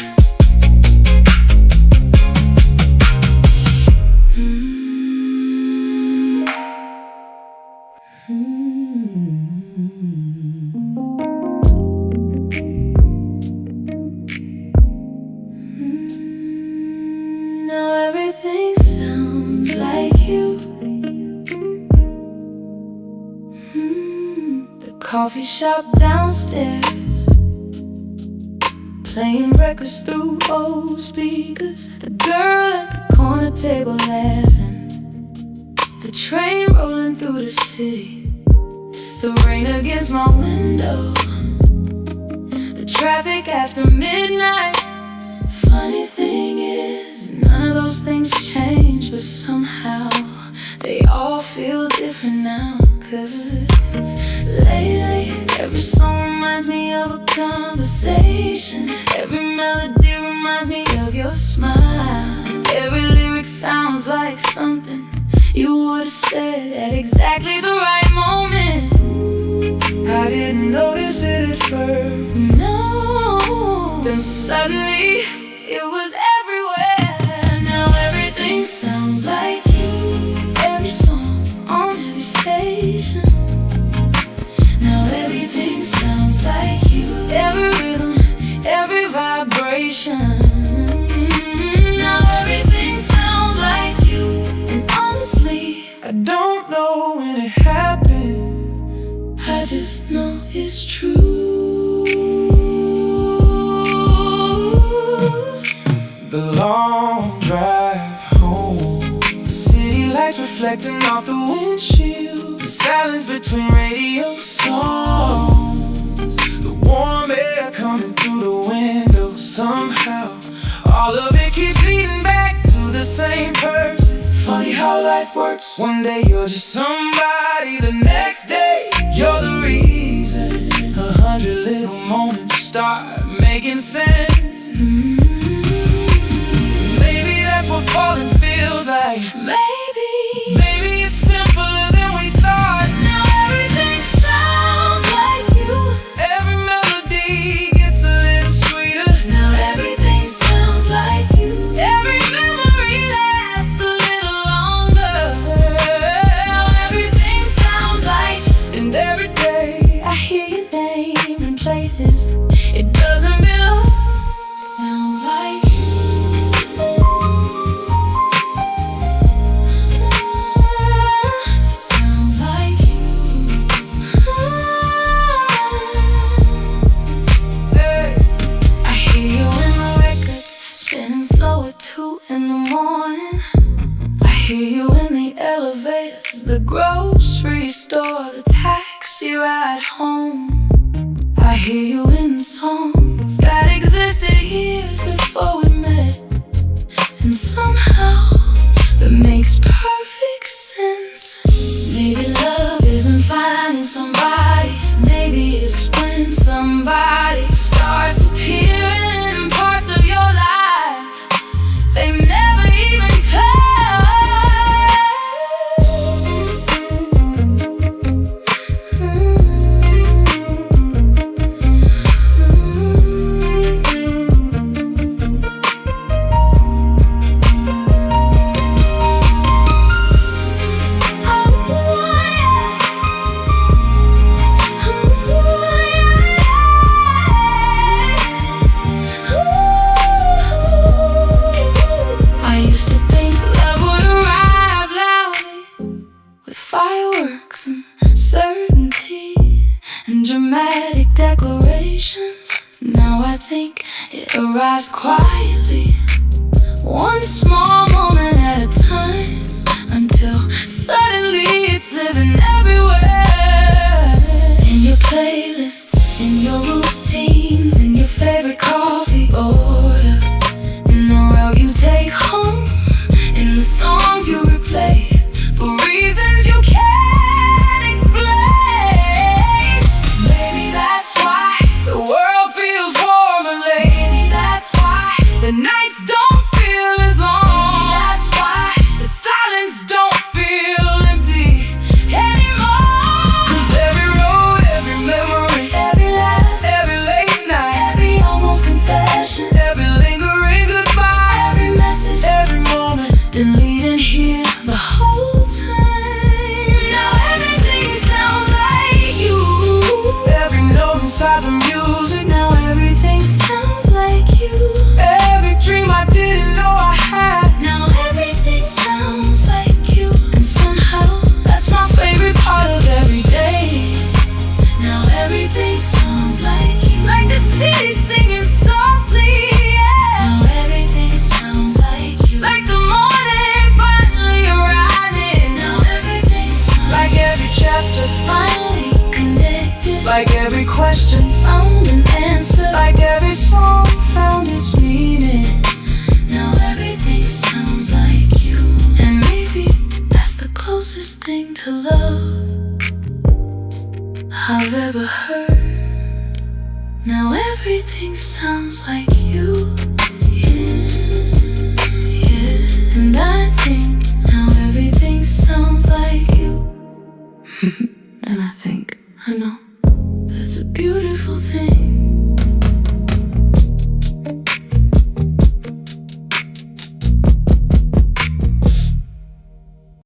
Now everything sounds like you. The coffee shop downstairs, playing records through old speakers. The girl at the corner table laughing. The train rolling through the city. The rain against my window. The traffic after midnight. Funny thing is, none of those things change, but somehow they all feel different now. 'Cause lately, every song reminds me of a conversation. Every melody reminds me of your smile. Every lyric sounds like something you would've said at exactly the right moment. I didn't notice it at first. No, then suddenly it was everywhere. Now everything sounds like you. Every song on every station. Now everything sounds like you. Every rhythm, every vibration. Now everything sounds like you. And honestly, I don't know when it happened. I just know it's true. The long drive home, the city lights reflecting off the windshield, the silence between radio songs, the warm air coming through the window. Somehow all of it keeps leading back to the same person. Funny how life works. One day you're just somebody, the next day you're the reason 100 little moments start making sense. Maybe that's what falling feels like. Maybe it's simpler than we thought. Now everything sounds like you. Every melody gets a little sweeter. Now everything sounds like you. Every memory lasts a little longer. Everything sounds like, and every day I hear your name in places it doesn't belong. Sounds like you. Sounds like you. Hey. I hear you in the records spinning slow at 2 in the morning. I hear you in the elevators, the grocery store, the taxi ride home. I hear you in songs that existed years before we met. And somehow that makes perfect sense. Maybe love certainty and dramatic declarations. Now I think it arrives quietly, one small moment at a time, until suddenly it's living everywhere. In your playlists, in your routines, in your favorite coffee order, in the route you take home, in the songs you replay for reasons you can't explain. Maybe that's why the world feels warmer lately. Maybe that's why the nights don't feel as long. Maybe that's why the silence don't feel empty anymore. 'Cause every road, every memory, every laugh, every late night, every almost confession, every lingering goodbye, every message, every moment been leading here the whole time. Now everything sounds like you. Every note inside the music, Now everything sounds like you. every dream I didn't know I had. Now everything sounds like you. And somehow that's my favorite part of every day. Now everything sounds like you. Like the city singing softly, yeah. Now everything sounds like you. Like the morning finally arriving. Now everything sounds Like every chapter, finally connected. like every question, Found an answer. like every song found its meaning. Now everything sounds like you. And maybe that's the closest thing to love I've ever heard. Now everything sounds like you. Yeah, yeah. And I think now everything sounds like you. And I think, I know, that's a beautiful thing.